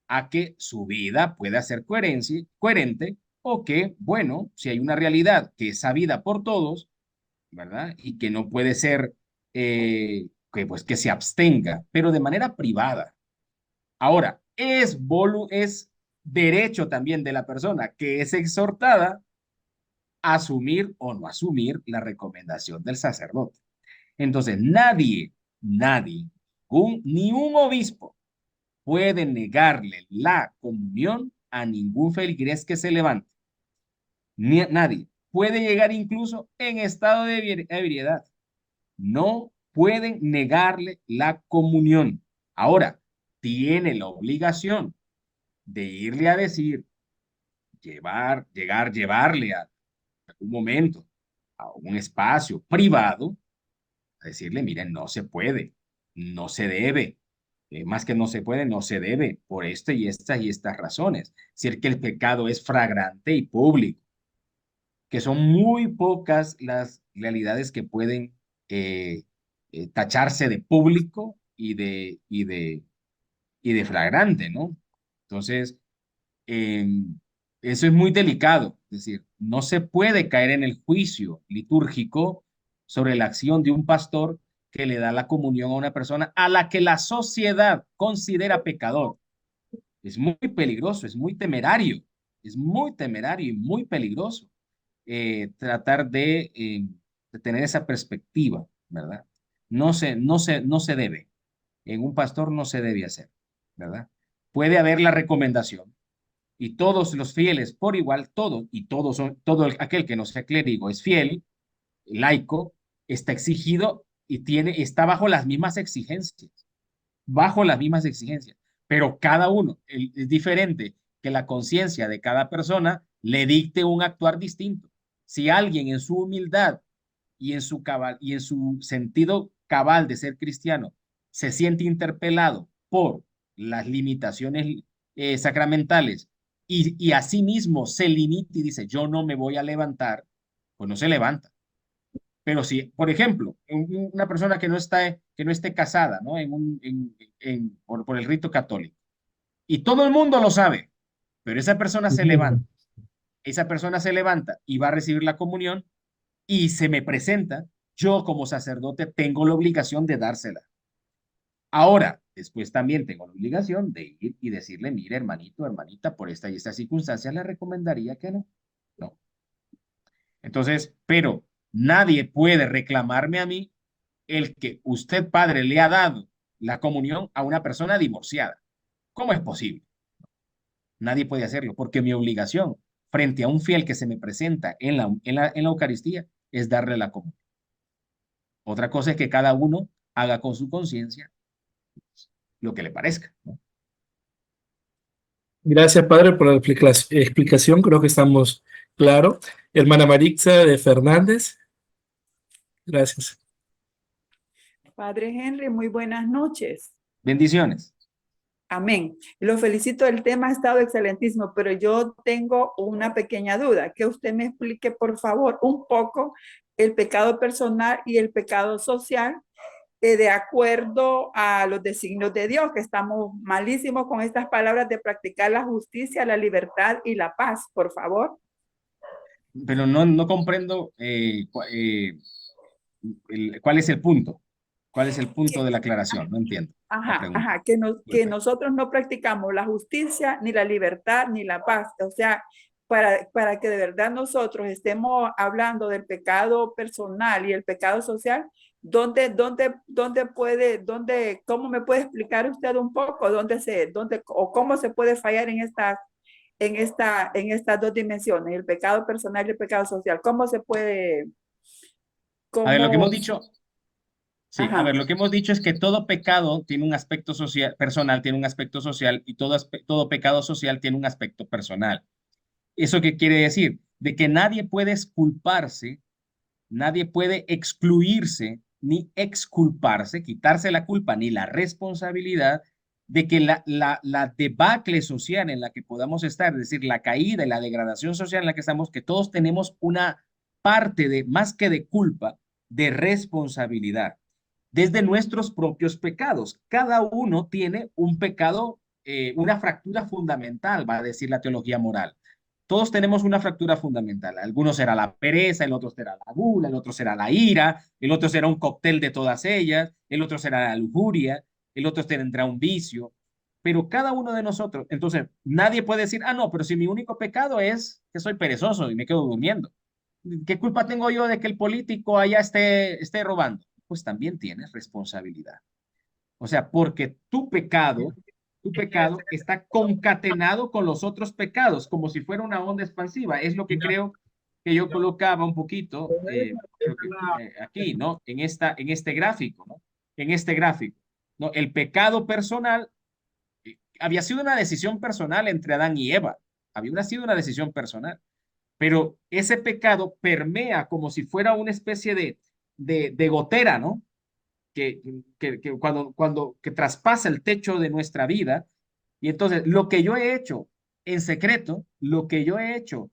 a que su vida pueda ser coherente o que, bueno, si hay una realidad que es sabida por todos, ¿verdad? Y que no puede ser, pues que se abstenga, pero de manera privada. Ahora, es derecho también de la persona que es exhortada a asumir o no asumir la recomendación del sacerdote. Entonces, nadie nadie, ni un obispo puede negarle la comunión a ningún feligrés que se levante. Nadie puede llegar incluso en estado de ebriedad. No pueden negarle la comunión. Ahora, tiene la obligación de irle a decir, llevarle a algún momento a un espacio privado, a decirle, miren, no se puede, no se debe. Más que no se puede, no se debe, por estas razones. Si es que el pecado es flagrante y público, que son muy pocas las realidades que pueden tacharse de público y de flagrante, ¿no? Entonces, eh, eso es muy delicado, es decir, no se puede caer en el juicio litúrgico sobre la acción de un pastor que le da la comunión a una persona a la que la sociedad considera pecador. Es muy peligroso, es muy temerario y muy peligroso tratar de tener esa perspectiva, ¿verdad? No se debe. En un pastor no se debe hacer, ¿verdad? Puede haber la recomendación y todos los fieles por igual, todo aquel que no sea clérigo es fiel, laico, está exigido y está bajo las mismas exigencias, pero cada uno es diferente que la conciencia de cada persona le dicte un actuar distinto. Si alguien en su humildad y en su sentido cabal de ser cristiano se siente interpelado por las limitaciones sacramentales y a sí mismo se limita y dice, yo no me voy a levantar, pues no se levanta. Pero si, por ejemplo, una persona que no esté casada, ¿no? Por el rito católico, y todo el mundo lo sabe, pero esa persona se levanta y va a recibir la comunión y se me presenta, yo como sacerdote tengo la obligación de dársela. Ahora, después también tengo la obligación de ir y decirle, mire, hermanito, hermanita, por esta y esta circunstancia le recomendaría que no. No. Entonces, pero nadie puede reclamarme a mí el que usted, padre, le ha dado la comunión a una persona divorciada. ¿Cómo es posible? Nadie puede hacerlo, porque mi obligación frente a un fiel que se me presenta en la Eucaristía es darle la comunión. Otra cosa es que cada uno haga con su conciencia lo que le parezca, ¿no? Gracias, padre, por la explicación. Creo que estamos claros. Hermana Marixa de Fernández. Gracias. Padre Henry, muy buenas noches. Bendiciones. Amén. Lo felicito, el tema ha estado excelentísimo, pero yo tengo una pequeña duda, que usted me explique, por favor, un poco el pecado personal y el pecado social, de acuerdo a los designios de Dios, que estamos malísimos con estas palabras de practicar la justicia, la libertad y la paz, por favor. Pero no comprendo cuál es el punto. ¿Cuál es el punto de la aclaración? No entiendo. Que nosotros no practicamos la justicia, ni la libertad, ni la paz. O sea, para que de verdad nosotros estemos hablando del pecado personal y el pecado social, ¿cómo me puede explicar usted un poco o cómo se puede fallar en estas dos dimensiones, el pecado personal y el pecado social? ¿Cómo se puede? A ver, lo que hemos dicho. Sí, a ver, lo que hemos dicho es que todo pecado tiene un aspecto personal, tiene un aspecto social, y todo pecado social tiene un aspecto personal. ¿Eso qué quiere decir? De que nadie puede exculparse, nadie puede excluirse, ni exculparse, quitarse la culpa, ni la responsabilidad de que la debacle social en la que podamos estar, es decir, la caída y la degradación social en la que estamos, que todos tenemos una parte de, más que de culpa, de responsabilidad desde nuestros propios pecados. Cada uno tiene un pecado, una fractura fundamental, va a decir la teología moral. Todos tenemos una fractura fundamental. Algunos será la pereza, el otro será la gula, el otro será la ira, el otro será un cóctel de todas ellas, el otro será la lujuria, el otro tendrá un vicio. Pero cada uno de nosotros, entonces, nadie puede decir, no, pero si mi único pecado es que soy perezoso y me quedo durmiendo. ¿Qué culpa tengo yo de que el político allá esté robando? pues también tienes responsabilidad. O sea, porque tu pecado está concatenado con los otros pecados, como si fuera una onda expansiva. Es lo que creo que yo colocaba un poquito creo que, aquí, ¿no? En este gráfico, ¿no? En este gráfico, ¿no? El pecado personal había sido una decisión personal entre Adán y Eva. Había sido una decisión personal. Pero ese pecado permea como si fuera una especie de gotera, ¿no? Que que traspasa el techo de nuestra vida. Y entonces lo que yo he hecho en secreto, lo que yo he hecho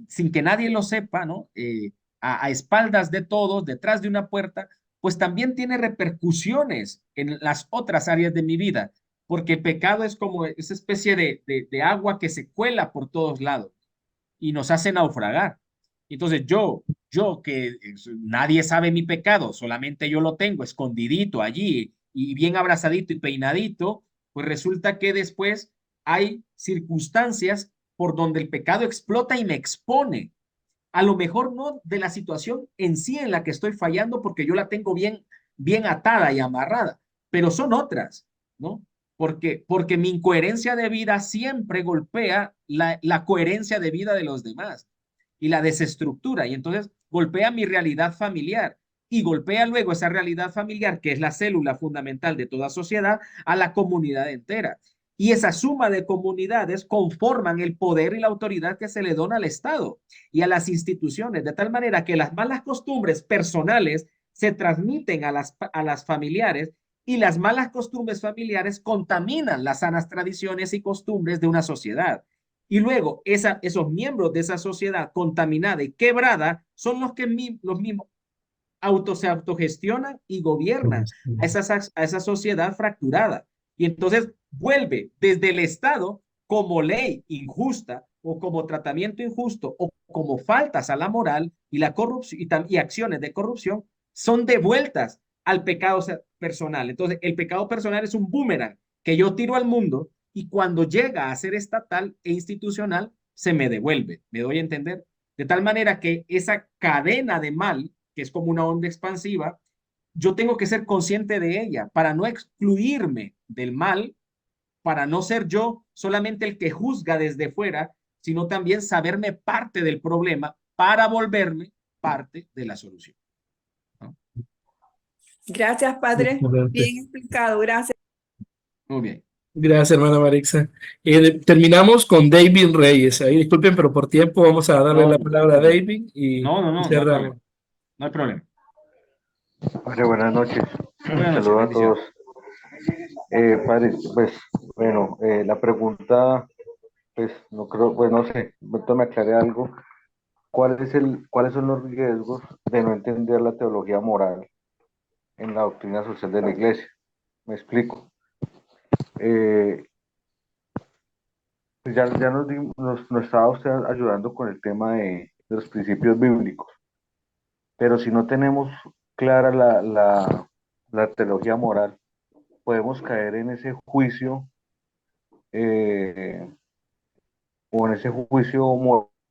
sin que nadie lo sepa, ¿no? A espaldas de todos, detrás de una puerta, pues también tiene repercusiones en las otras áreas de mi vida, porque el pecado es como esa especie de agua que se cuela por todos lados y nos hace naufragar. Entonces yo que nadie sabe mi pecado, solamente yo lo tengo escondidito allí y bien abrazadito y peinadito, pues resulta que después hay circunstancias por donde el pecado explota y me expone. A lo mejor no de la situación en sí en la que estoy fallando porque yo la tengo bien atada y amarrada, pero son otras, ¿no? Porque mi incoherencia de vida siempre golpea la coherencia de vida de los demás y la desestructura, y entonces golpea mi realidad familiar y golpea luego esa realidad familiar, que es la célula fundamental de toda sociedad, a la comunidad entera. Y esa suma de comunidades conforman el poder y la autoridad que se le dona al Estado y a las instituciones, de tal manera que las malas costumbres personales se transmiten a las familiares y las malas costumbres familiares contaminan las sanas tradiciones y costumbres de una sociedad. Y luego esos miembros de esa sociedad contaminada y quebrada son los que los mismos se autogestionan y gobiernan a esa sociedad fracturada. Y entonces vuelve desde el Estado como ley injusta o como tratamiento injusto o como faltas a la moral y la corrupción y acciones de corrupción son devueltas al pecado personal. Entonces el pecado personal es un boomerang que yo tiro al mundo y cuando llega a ser estatal e institucional se me devuelve. ¿Me doy a entender? De tal manera que esa cadena de mal, que es como una onda expansiva, yo tengo que ser consciente de ella para no excluirme del mal, para no ser yo solamente el que juzga desde fuera, sino también saberme parte del problema para volverme parte de la solución, ¿no? Gracias, padre. Excelente. Bien explicado, gracias. Muy bien. Gracias, hermana Marixa. Terminamos con David Reyes. Ahí disculpen, pero por tiempo vamos a darle la palabra a David y No hay cerramos. problema. No hay problema. Padre, buenas noches. Buenas noches, Saludos a bendiciones. todos. Padre, pues, bueno, la pregunta, pues, no creo, pues, no sé, me aclaré algo. ¿Cuáles son los riesgos de no entender la teología moral en la doctrina social de la iglesia? Me explico. Pues ya nos estaba usted ayudando con el tema de los principios bíblicos, pero si no tenemos clara la teología moral, podemos caer en ese juicio o en ese juicio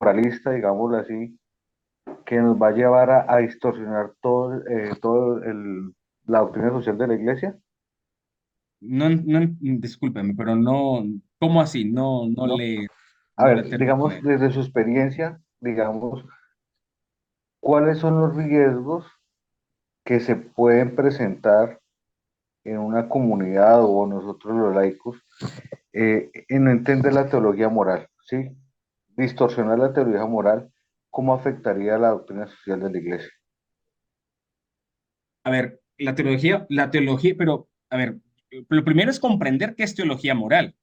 moralista, digámoslo así, que nos va a llevar a distorsionar todo la doctrina social de la iglesia. No, discúlpeme, pero no, ¿cómo así? No ¿No? le... A no ver, le termino digamos, de- desde su experiencia, digamos, ¿cuáles son los riesgos que se pueden presentar en una comunidad o nosotros los laicos en no entender la teología moral? ¿Sí? Distorsionar la teología moral, ¿cómo afectaría la doctrina social de la iglesia? A ver, la teología, pero, a ver, lo primero es comprender qué es teología moral,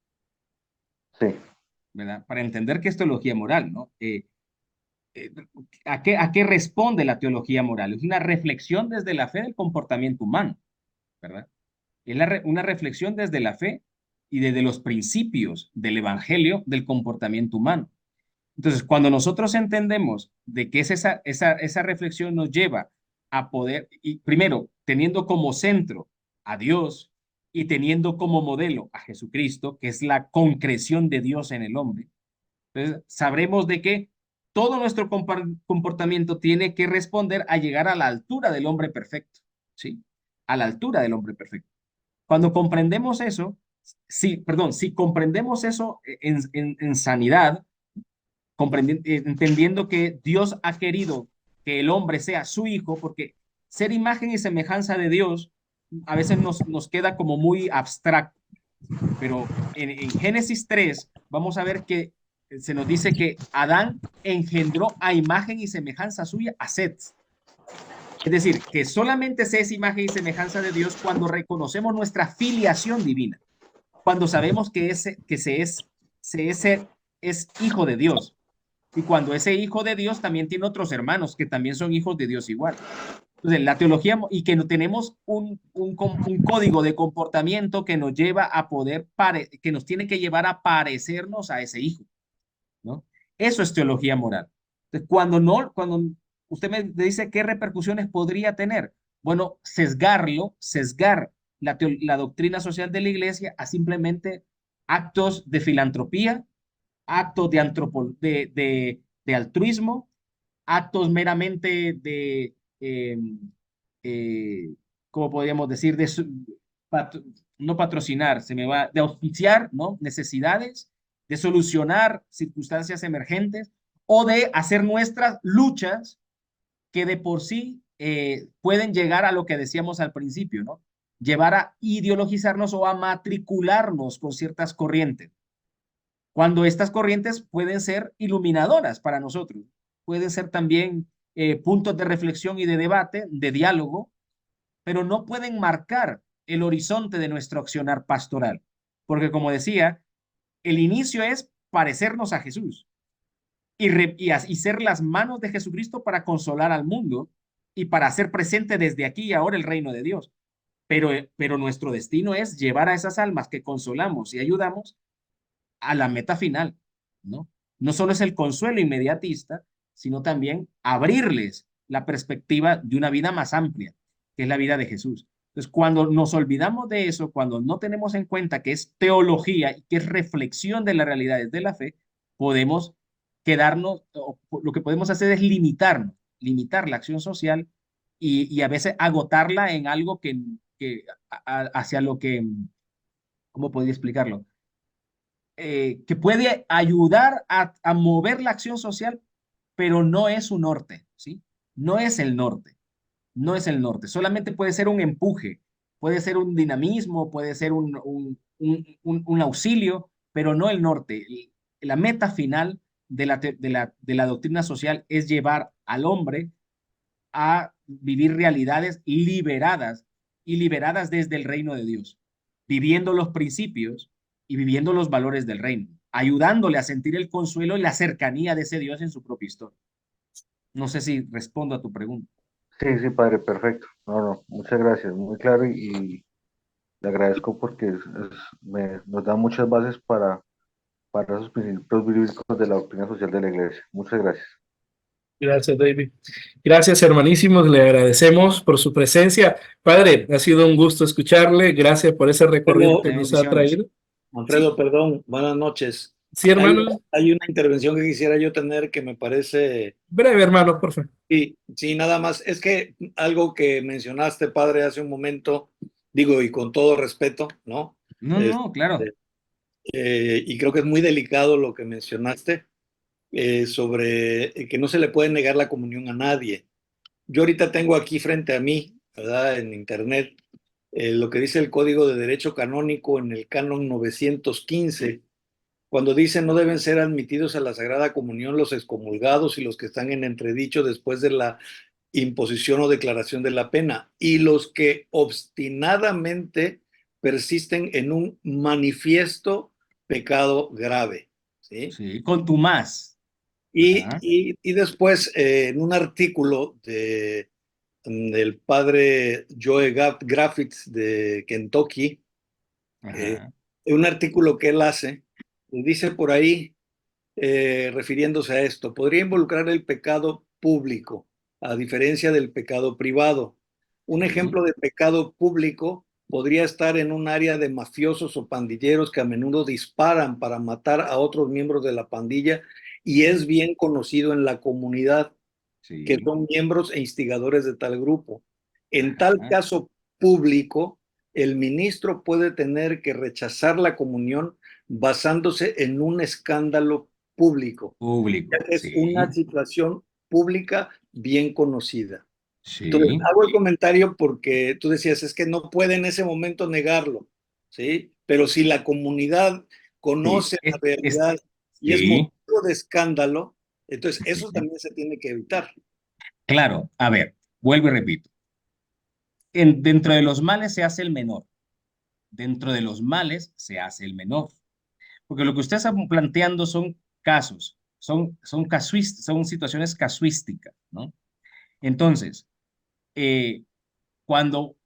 Sí, ¿verdad? Para entender qué es teología moral, ¿no? Eh, a qué responde la teología moral? Es una reflexión desde la fe del comportamiento humano, ¿verdad? Es una reflexión desde la fe y desde los principios del evangelio del comportamiento humano. Entonces, cuando nosotros entendemos de qué es esa reflexión nos lleva a poder, y primero, teniendo como centro a Dios y teniendo como modelo a Jesucristo, que es la concreción de Dios en el hombre, entonces sabremos de que todo nuestro comportamiento tiene que responder a llegar a la altura del hombre perfecto, ¿sí? A la altura del hombre perfecto. Cuando comprendemos eso, si comprendemos eso en sanidad, entendiendo que Dios ha querido que el hombre sea su hijo, porque ser imagen y semejanza de Dios a veces nos queda como muy abstracto, pero en Génesis 3 vamos a ver que se nos dice que Adán engendró a imagen y semejanza suya a Set. Es decir, que solamente se es imagen y semejanza de Dios cuando reconocemos nuestra filiación divina, cuando sabemos que ese es hijo de Dios. Y cuando ese hijo de Dios también tiene otros hermanos que también son hijos de Dios igual. Entonces, la teología, y que no tenemos un código de comportamiento que nos lleva a poder, que nos tiene que llevar a parecernos a ese hijo, ¿no? Eso es teología moral. Entonces, cuando usted me dice qué repercusiones podría tener, bueno, sesgar la doctrina social de la iglesia a simplemente actos de filantropía, actos de altruismo, actos meramente ¿cómo podríamos decir? No patrocinar, de auspiciar, ¿no? Necesidades, de solucionar circunstancias emergentes o de hacer nuestras luchas que de por sí pueden llegar a lo que decíamos al principio, ¿no? Llevar a ideologizarnos o a matricularnos con ciertas corrientes, cuando estas corrientes pueden ser iluminadoras para nosotros, pueden ser también puntos de reflexión y de debate, de diálogo, pero no pueden marcar el horizonte de nuestro accionar pastoral, porque como decía, el inicio es parecernos a Jesús y ser las manos de Jesucristo para consolar al mundo y para hacer presente desde aquí y ahora el reino de Dios. Pero nuestro destino es llevar a esas almas que consolamos y ayudamos a la meta final, ¿no? No solo es el consuelo inmediatista, sino también abrirles la perspectiva de una vida más amplia, que es la vida de Jesús. Entonces, cuando nos olvidamos de eso, cuando no tenemos en cuenta que es teología y que es reflexión de las realidades de la fe, podemos quedarnos, lo que podemos hacer es limitar la acción social y a veces agotarla en algo hacia lo que, ¿cómo podría explicarlo? Que puede ayudar a mover la acción social, pero no es su norte, ¿sí? No es el norte, no es el norte. Solamente puede ser un empuje, puede ser un dinamismo, puede ser un auxilio, pero no el norte. La meta final de la doctrina social es llevar al hombre a vivir realidades liberadas y liberadas desde el reino de Dios, viviendo los principios y viviendo los valores del reino, ayudándole a sentir el consuelo y la cercanía de ese Dios en su propia historia. No sé si respondo a tu pregunta. Sí, sí, padre, perfecto. No, no, muchas gracias, muy claro y le agradezco porque nos da muchas bases para esos principios bíblicos de la doctrina social de la iglesia. Muchas gracias. Gracias, David. Gracias, hermanísimos. Le agradecemos por su presencia. Padre, ha sido un gusto escucharle. Gracias por ese recorrido que nos ha traído. Alfredo, Sí, perdón, buenas noches. sí, hermano. Hay una intervención que quisiera yo tener que me parece, Breve, hermano, por favor. sí, nada más. Es que algo que mencionaste, padre, hace un momento, digo, y con todo respeto, ¿no? No, claro. Y creo que es muy delicado lo que mencionaste sobre que no se le puede negar la comunión a nadie. Yo ahorita tengo aquí frente a mí, ¿verdad? En internet, lo que dice el Código de Derecho Canónico en el Canon 915, cuando dice no deben ser admitidos a la Sagrada Comunión los excomulgados y los que están en entredicho después de la imposición o declaración de la pena, y los que obstinadamente persisten en un manifiesto pecado grave. ¿Sí? Sí, contumaz. Y después, en un artículo del padre Joe Griffiths de Kentucky, un artículo que él hace, dice por ahí, refiriéndose a esto, podría involucrar el pecado público, a diferencia del pecado privado. Un ejemplo de pecado público podría estar en un área de mafiosos o pandilleros que a menudo disparan para matar a otros miembros de la pandilla y es bien conocido en la comunidad Sí. que son miembros e instigadores de tal grupo. En tal caso público, el ministro puede tener que rechazar la comunión basándose en un escándalo público. Público, Es sí. una situación pública bien conocida. Sí. Entonces, hago el comentario porque tú decías, es que no puede en ese momento negarlo, ¿sí? Pero si la comunidad conoce la realidad y es sí. motivo de escándalo, entonces eso Sí. también se tiene que evitar. Claro, a ver, vuelvo y repito. Dentro de los males se hace el menor. Dentro de los males se hace el menor. Porque lo que usted está planteando son casos, son situaciones casuísticas, ¿no? Entonces, cuando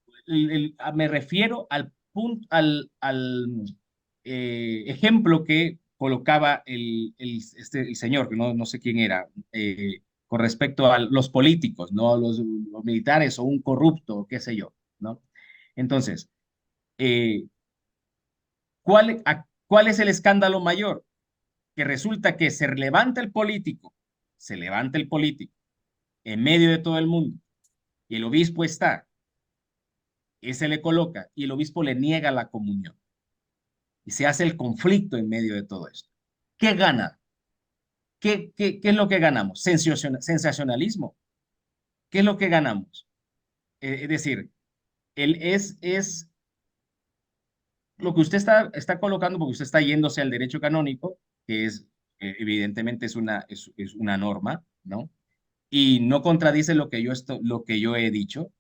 me refiero al punto, al ejemplo que colocaba el señor, que no sé quién era, con respecto a los políticos, ¿no? Los militares o un corrupto, qué sé yo, ¿no? Entonces, eh, ¿cuál es el escándalo mayor? Que resulta que se levanta el político en medio de todo el mundo y el obispo está, y se le coloca y el obispo le niega la comunión y se hace el conflicto en medio de todo esto. ¿Qué gana? ¿Qué es lo que ganamos? Sensacionalismo. ¿Qué es lo que ganamos? Es decir, es lo que usted está colocando, porque usted está yéndose al derecho canónico, que evidentemente es una norma, ¿no? Y no contradice lo que yo he dicho,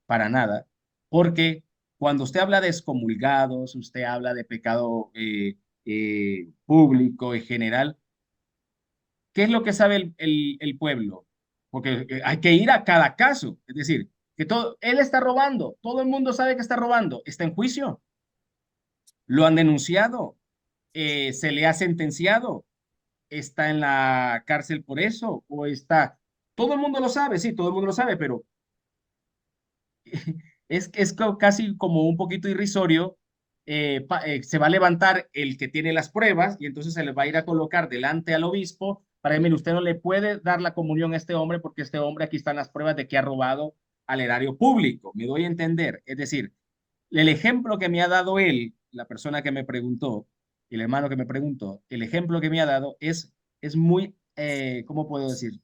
para nada, porque cuando usted habla de excomulgados, usted habla de pecado público en general, ¿qué es lo que sabe el pueblo? Porque hay que ir a cada caso, es decir, él está robando, todo el mundo sabe que está robando, está en juicio, lo han denunciado, se le ha sentenciado, está en la cárcel por eso, todo el mundo lo sabe, sí, todo el mundo lo sabe, pero es casi como un poquito irrisorio. Se va a levantar el que tiene las pruebas y entonces se le va a ir a colocar delante al obispo para decir, mire, usted no le puede dar la comunión a este hombre porque este hombre, aquí están las pruebas de que ha robado al erario público. Me doy a entender. Es decir, el ejemplo que me ha dado él, la persona que me preguntó, el hermano que me preguntó, el ejemplo que me ha dado es muy, ¿cómo puedo decir?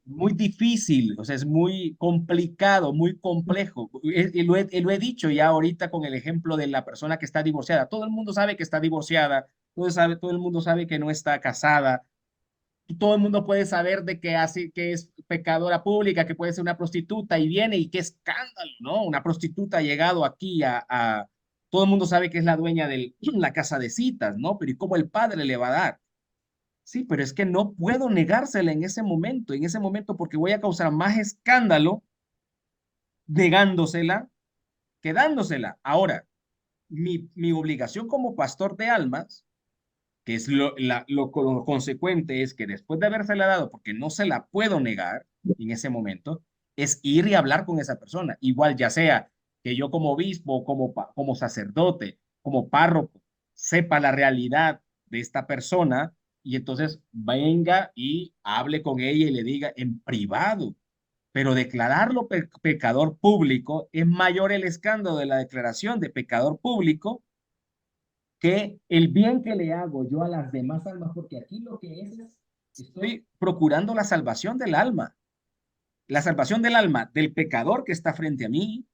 Muy difícil, o sea, es muy complicado, muy complejo. Y lo he dicho ya ahorita con el ejemplo de la persona que está divorciada. Todo el mundo sabe que está divorciada, todo el mundo sabe que no está casada, todo el mundo puede saber de que es pecadora pública, que puede ser una prostituta y viene y qué escándalo, ¿no? Una prostituta ha llegado aquí todo el mundo sabe que es la dueña de la casa de citas, ¿no? Pero ¿y cómo el padre le va a dar? Sí, pero es que no puedo negársela en ese momento porque voy a causar más escándalo negándosela que dándosela. Ahora, mi obligación como pastor de almas, que es lo consecuente, es que después de habérsela dado, porque no se la puedo negar en ese momento, es ir y hablar con esa persona. Igual ya sea que yo como obispo, como sacerdote, como párroco, sepa la realidad de esta persona y entonces venga y hable con ella y le diga en privado. Pero declararlo pecador público es mayor el escándalo de la declaración de pecador público que el bien que le hago yo a las demás almas, porque aquí lo que es estoy procurando la salvación del alma del pecador que está frente a mí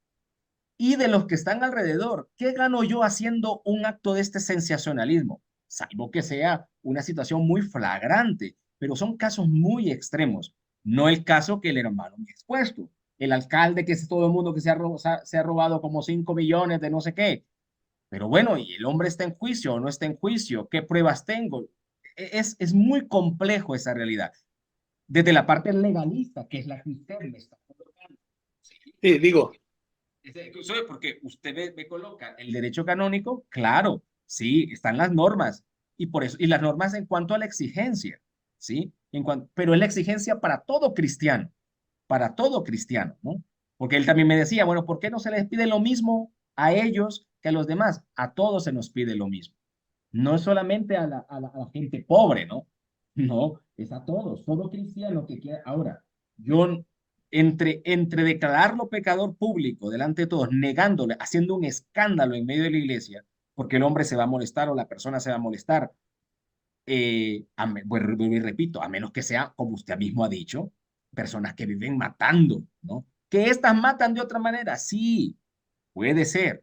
y de los que están alrededor. ¿Qué gano yo haciendo un acto de este sensacionalismo? Salvo que sea una situación muy flagrante, pero son casos muy extremos, no el caso que el hermano me ha expuesto. El alcalde, que es todo el mundo que se ha robado como 5 millones de no sé qué. Pero bueno, ¿y el hombre está en juicio o no está en juicio? ¿Qué pruebas tengo? Es muy complejo esa realidad. Desde la parte legalista, que es la que usted me está colocando. Sí, digo, Porque usted me coloca el derecho canónico, claro, sí, están las normas. Y por eso, y las normas en cuanto a la exigencia, ¿sí? Pero es la exigencia para todo cristiano, ¿no? Porque él también me decía, bueno, ¿por qué no se les pide lo mismo a ellos que a los demás? A todos se nos pide lo mismo. No es solamente a la gente pobre, ¿no? No, es a todos, todo cristiano que quiera. Ahora, yo entre declararlo pecador público delante de todos, negándole, haciendo un escándalo en medio de la iglesia, porque el hombre se va a molestar o la persona se va a molestar, vuelvo y repito, a menos que sea, como usted mismo ha dicho, personas que viven matando, ¿no? Que estas matan de otra manera, sí, puede ser,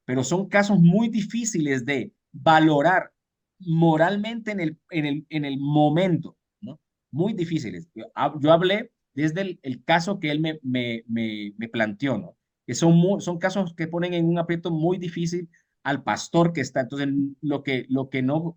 pero son casos muy difíciles de valorar moralmente en el momento, ¿no? Muy difíciles. Yo hablé desde el caso que él me planteó, ¿no? Que son casos que ponen en un aprieto muy difícil al pastor que está. Entonces, lo que no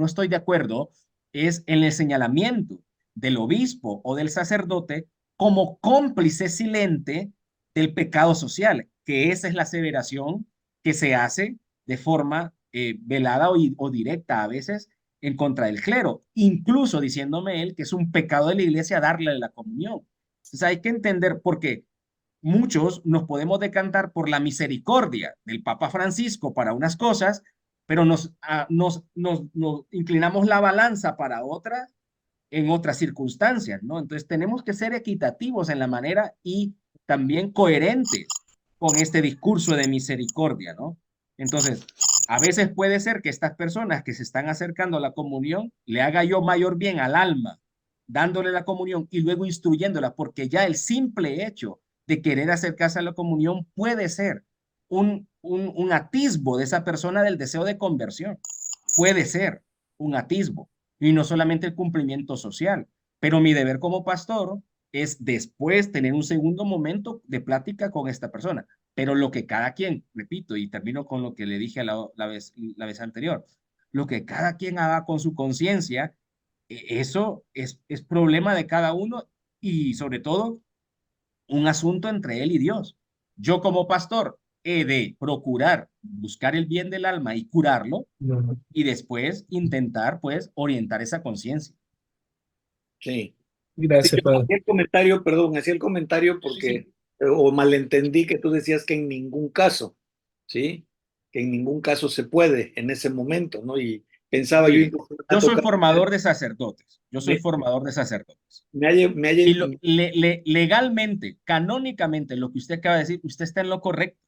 estoy de acuerdo es en el señalamiento del obispo o del sacerdote como cómplice silente del pecado social, que esa es la aseveración que se hace de forma velada o directa a veces en contra del clero, incluso diciéndome él que es un pecado de la iglesia darle la comunión. Entonces hay que entender por qué muchos nos podemos decantar por la misericordia del Papa Francisco para unas cosas, pero nos inclinamos la balanza para otras en otras circunstancias, ¿no? Entonces tenemos que ser equitativos en la manera y también coherentes con este discurso de misericordia, ¿no? Entonces, a veces puede ser que estas personas que se están acercando a la comunión le haga yo mayor bien al alma, dándole la comunión y luego instruyéndola, porque ya el simple hecho de querer acercarse a la comunión puede ser un atisbo de esa persona del deseo de conversión. Puede ser un atisbo y no solamente el cumplimiento social. Pero mi deber como pastor es después tener un segundo momento de plática con esta persona. Pero lo que cada quien, repito, y termino con lo que le dije la vez anterior, lo que cada quien haga con su conciencia, eso es problema de cada uno y sobre todo un asunto entre él y Dios. Yo como pastor he de procurar buscar el bien del alma y curarlo No. y después intentar pues orientar esa conciencia. Sí. Sí, Gracias, yo padre. hacía el comentario, perdón, hacía el comentario Sí, porque, sí. o malentendí que tú decías que en ningún caso, ¿sí? Que en ningún caso se puede en ese momento, ¿no? Y pensaba yo, Mire, incluso me ha yo soy tocado, formador de sacerdotes. Yo soy me, formador de sacerdotes. me haya- Y legalmente, canónicamente, lo que usted acaba de decir, usted está en lo correcto.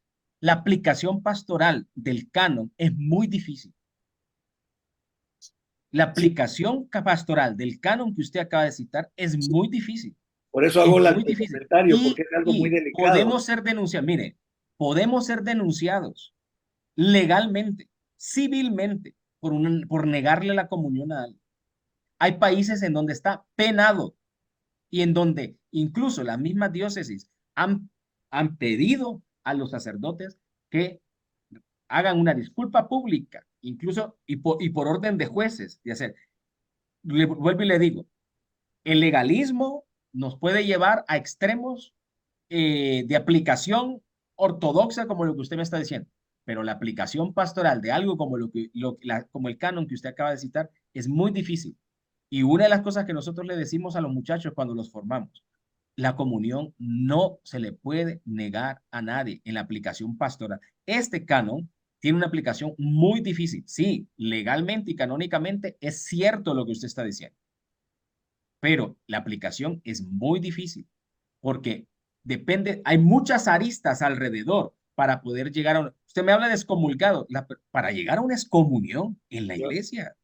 La aplicación pastoral del canon es muy difícil. La sí, aplicación pastoral del canon que usted acaba de citar es muy difícil. por eso Es hago muy el difícil. comentario, porque Y, es algo muy y delicado. podemos ser denunciados. Mire, podemos ser denunciados legalmente, civilmente, por negarle la comunión a alguien. Hay países en donde está penado y en donde incluso las mismas diócesis han pedido a los sacerdotes que hagan una disculpa pública, incluso y por orden de jueces, de hacer. Vuelvo y le digo, el legalismo nos puede llevar a extremos de aplicación ortodoxa como lo que usted me está diciendo, pero la aplicación pastoral de algo como, como el canon que usted acaba de citar es muy difícil. Y una de las cosas que nosotros le decimos a los muchachos cuando los formamos, la comunión no se le puede negar a nadie en la aplicación pastoral. Este canon tiene una aplicación muy difícil. Sí, legalmente y canónicamente es cierto lo que usted está diciendo, pero la aplicación es muy difícil porque depende, hay muchas aristas alrededor para poder llegar a usted me habla de excomulgado, para llegar a una excomunión en la iglesia,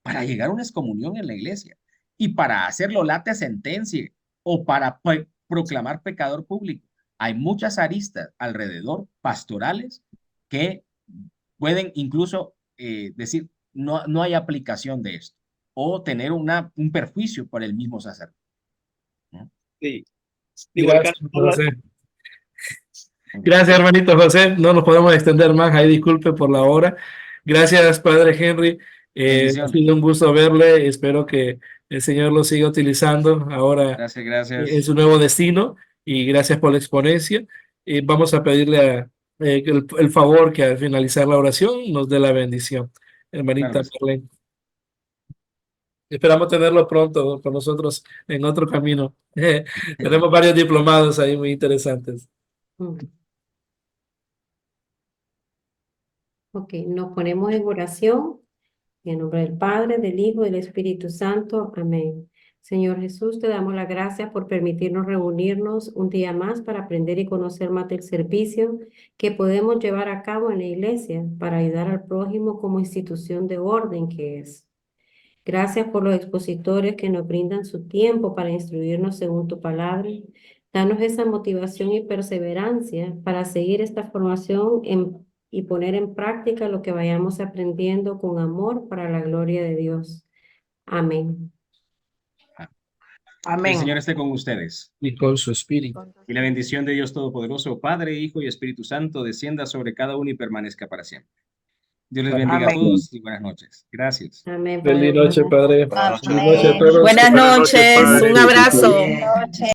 para llegar a una excomunión en la iglesia y para hacerlo late sentencia o para proclamar pecador público. Hay muchas aristas alrededor pastorales que pueden incluso decir no hay aplicación de esto o tener un perjuicio por el mismo sacerdote, ¿no? Sí. Digo, el caso, Gracias, José. Gracias, hermanito José. No nos podemos extender más. Ahí disculpe por la hora. Gracias, padre Henry. Ha Bendiciones. sido un gusto verle. Espero que el Señor lo siga utilizando ahora Gracias, en gracias. su nuevo destino. Y gracias por la exponencia. Vamos a pedirle el favor que al finalizar la oración nos dé la bendición. Claro Hermanita que sí. Marlene. Esperamos tenerlo pronto con nosotros en otro camino. Tenemos varios diplomados ahí muy interesantes. Ok, nos ponemos en oración. En el nombre del Padre, del Hijo y del Espíritu Santo. Amén. Señor Jesús, te damos las gracias por permitirnos reunirnos un día más para aprender y conocer más del servicio que podemos llevar a cabo en la iglesia para ayudar al prójimo como institución de orden que es. Gracias por los expositores que nos brindan su tiempo para instruirnos según tu palabra. Danos esa motivación y perseverancia para seguir esta formación y poner en práctica lo que vayamos aprendiendo con amor para la gloria de Dios. Amén. El Señor esté con ustedes. Y con su espíritu. Y la bendición de Dios Todopoderoso, Padre, Hijo y Espíritu Santo, descienda sobre cada uno y permanezca para siempre. Dios les bendiga a todos y buenas noches. Gracias. Amén. Feliz noche, Padre. Amén. Feliz noche a todos. Buenas noches, un abrazo. Buenas noches.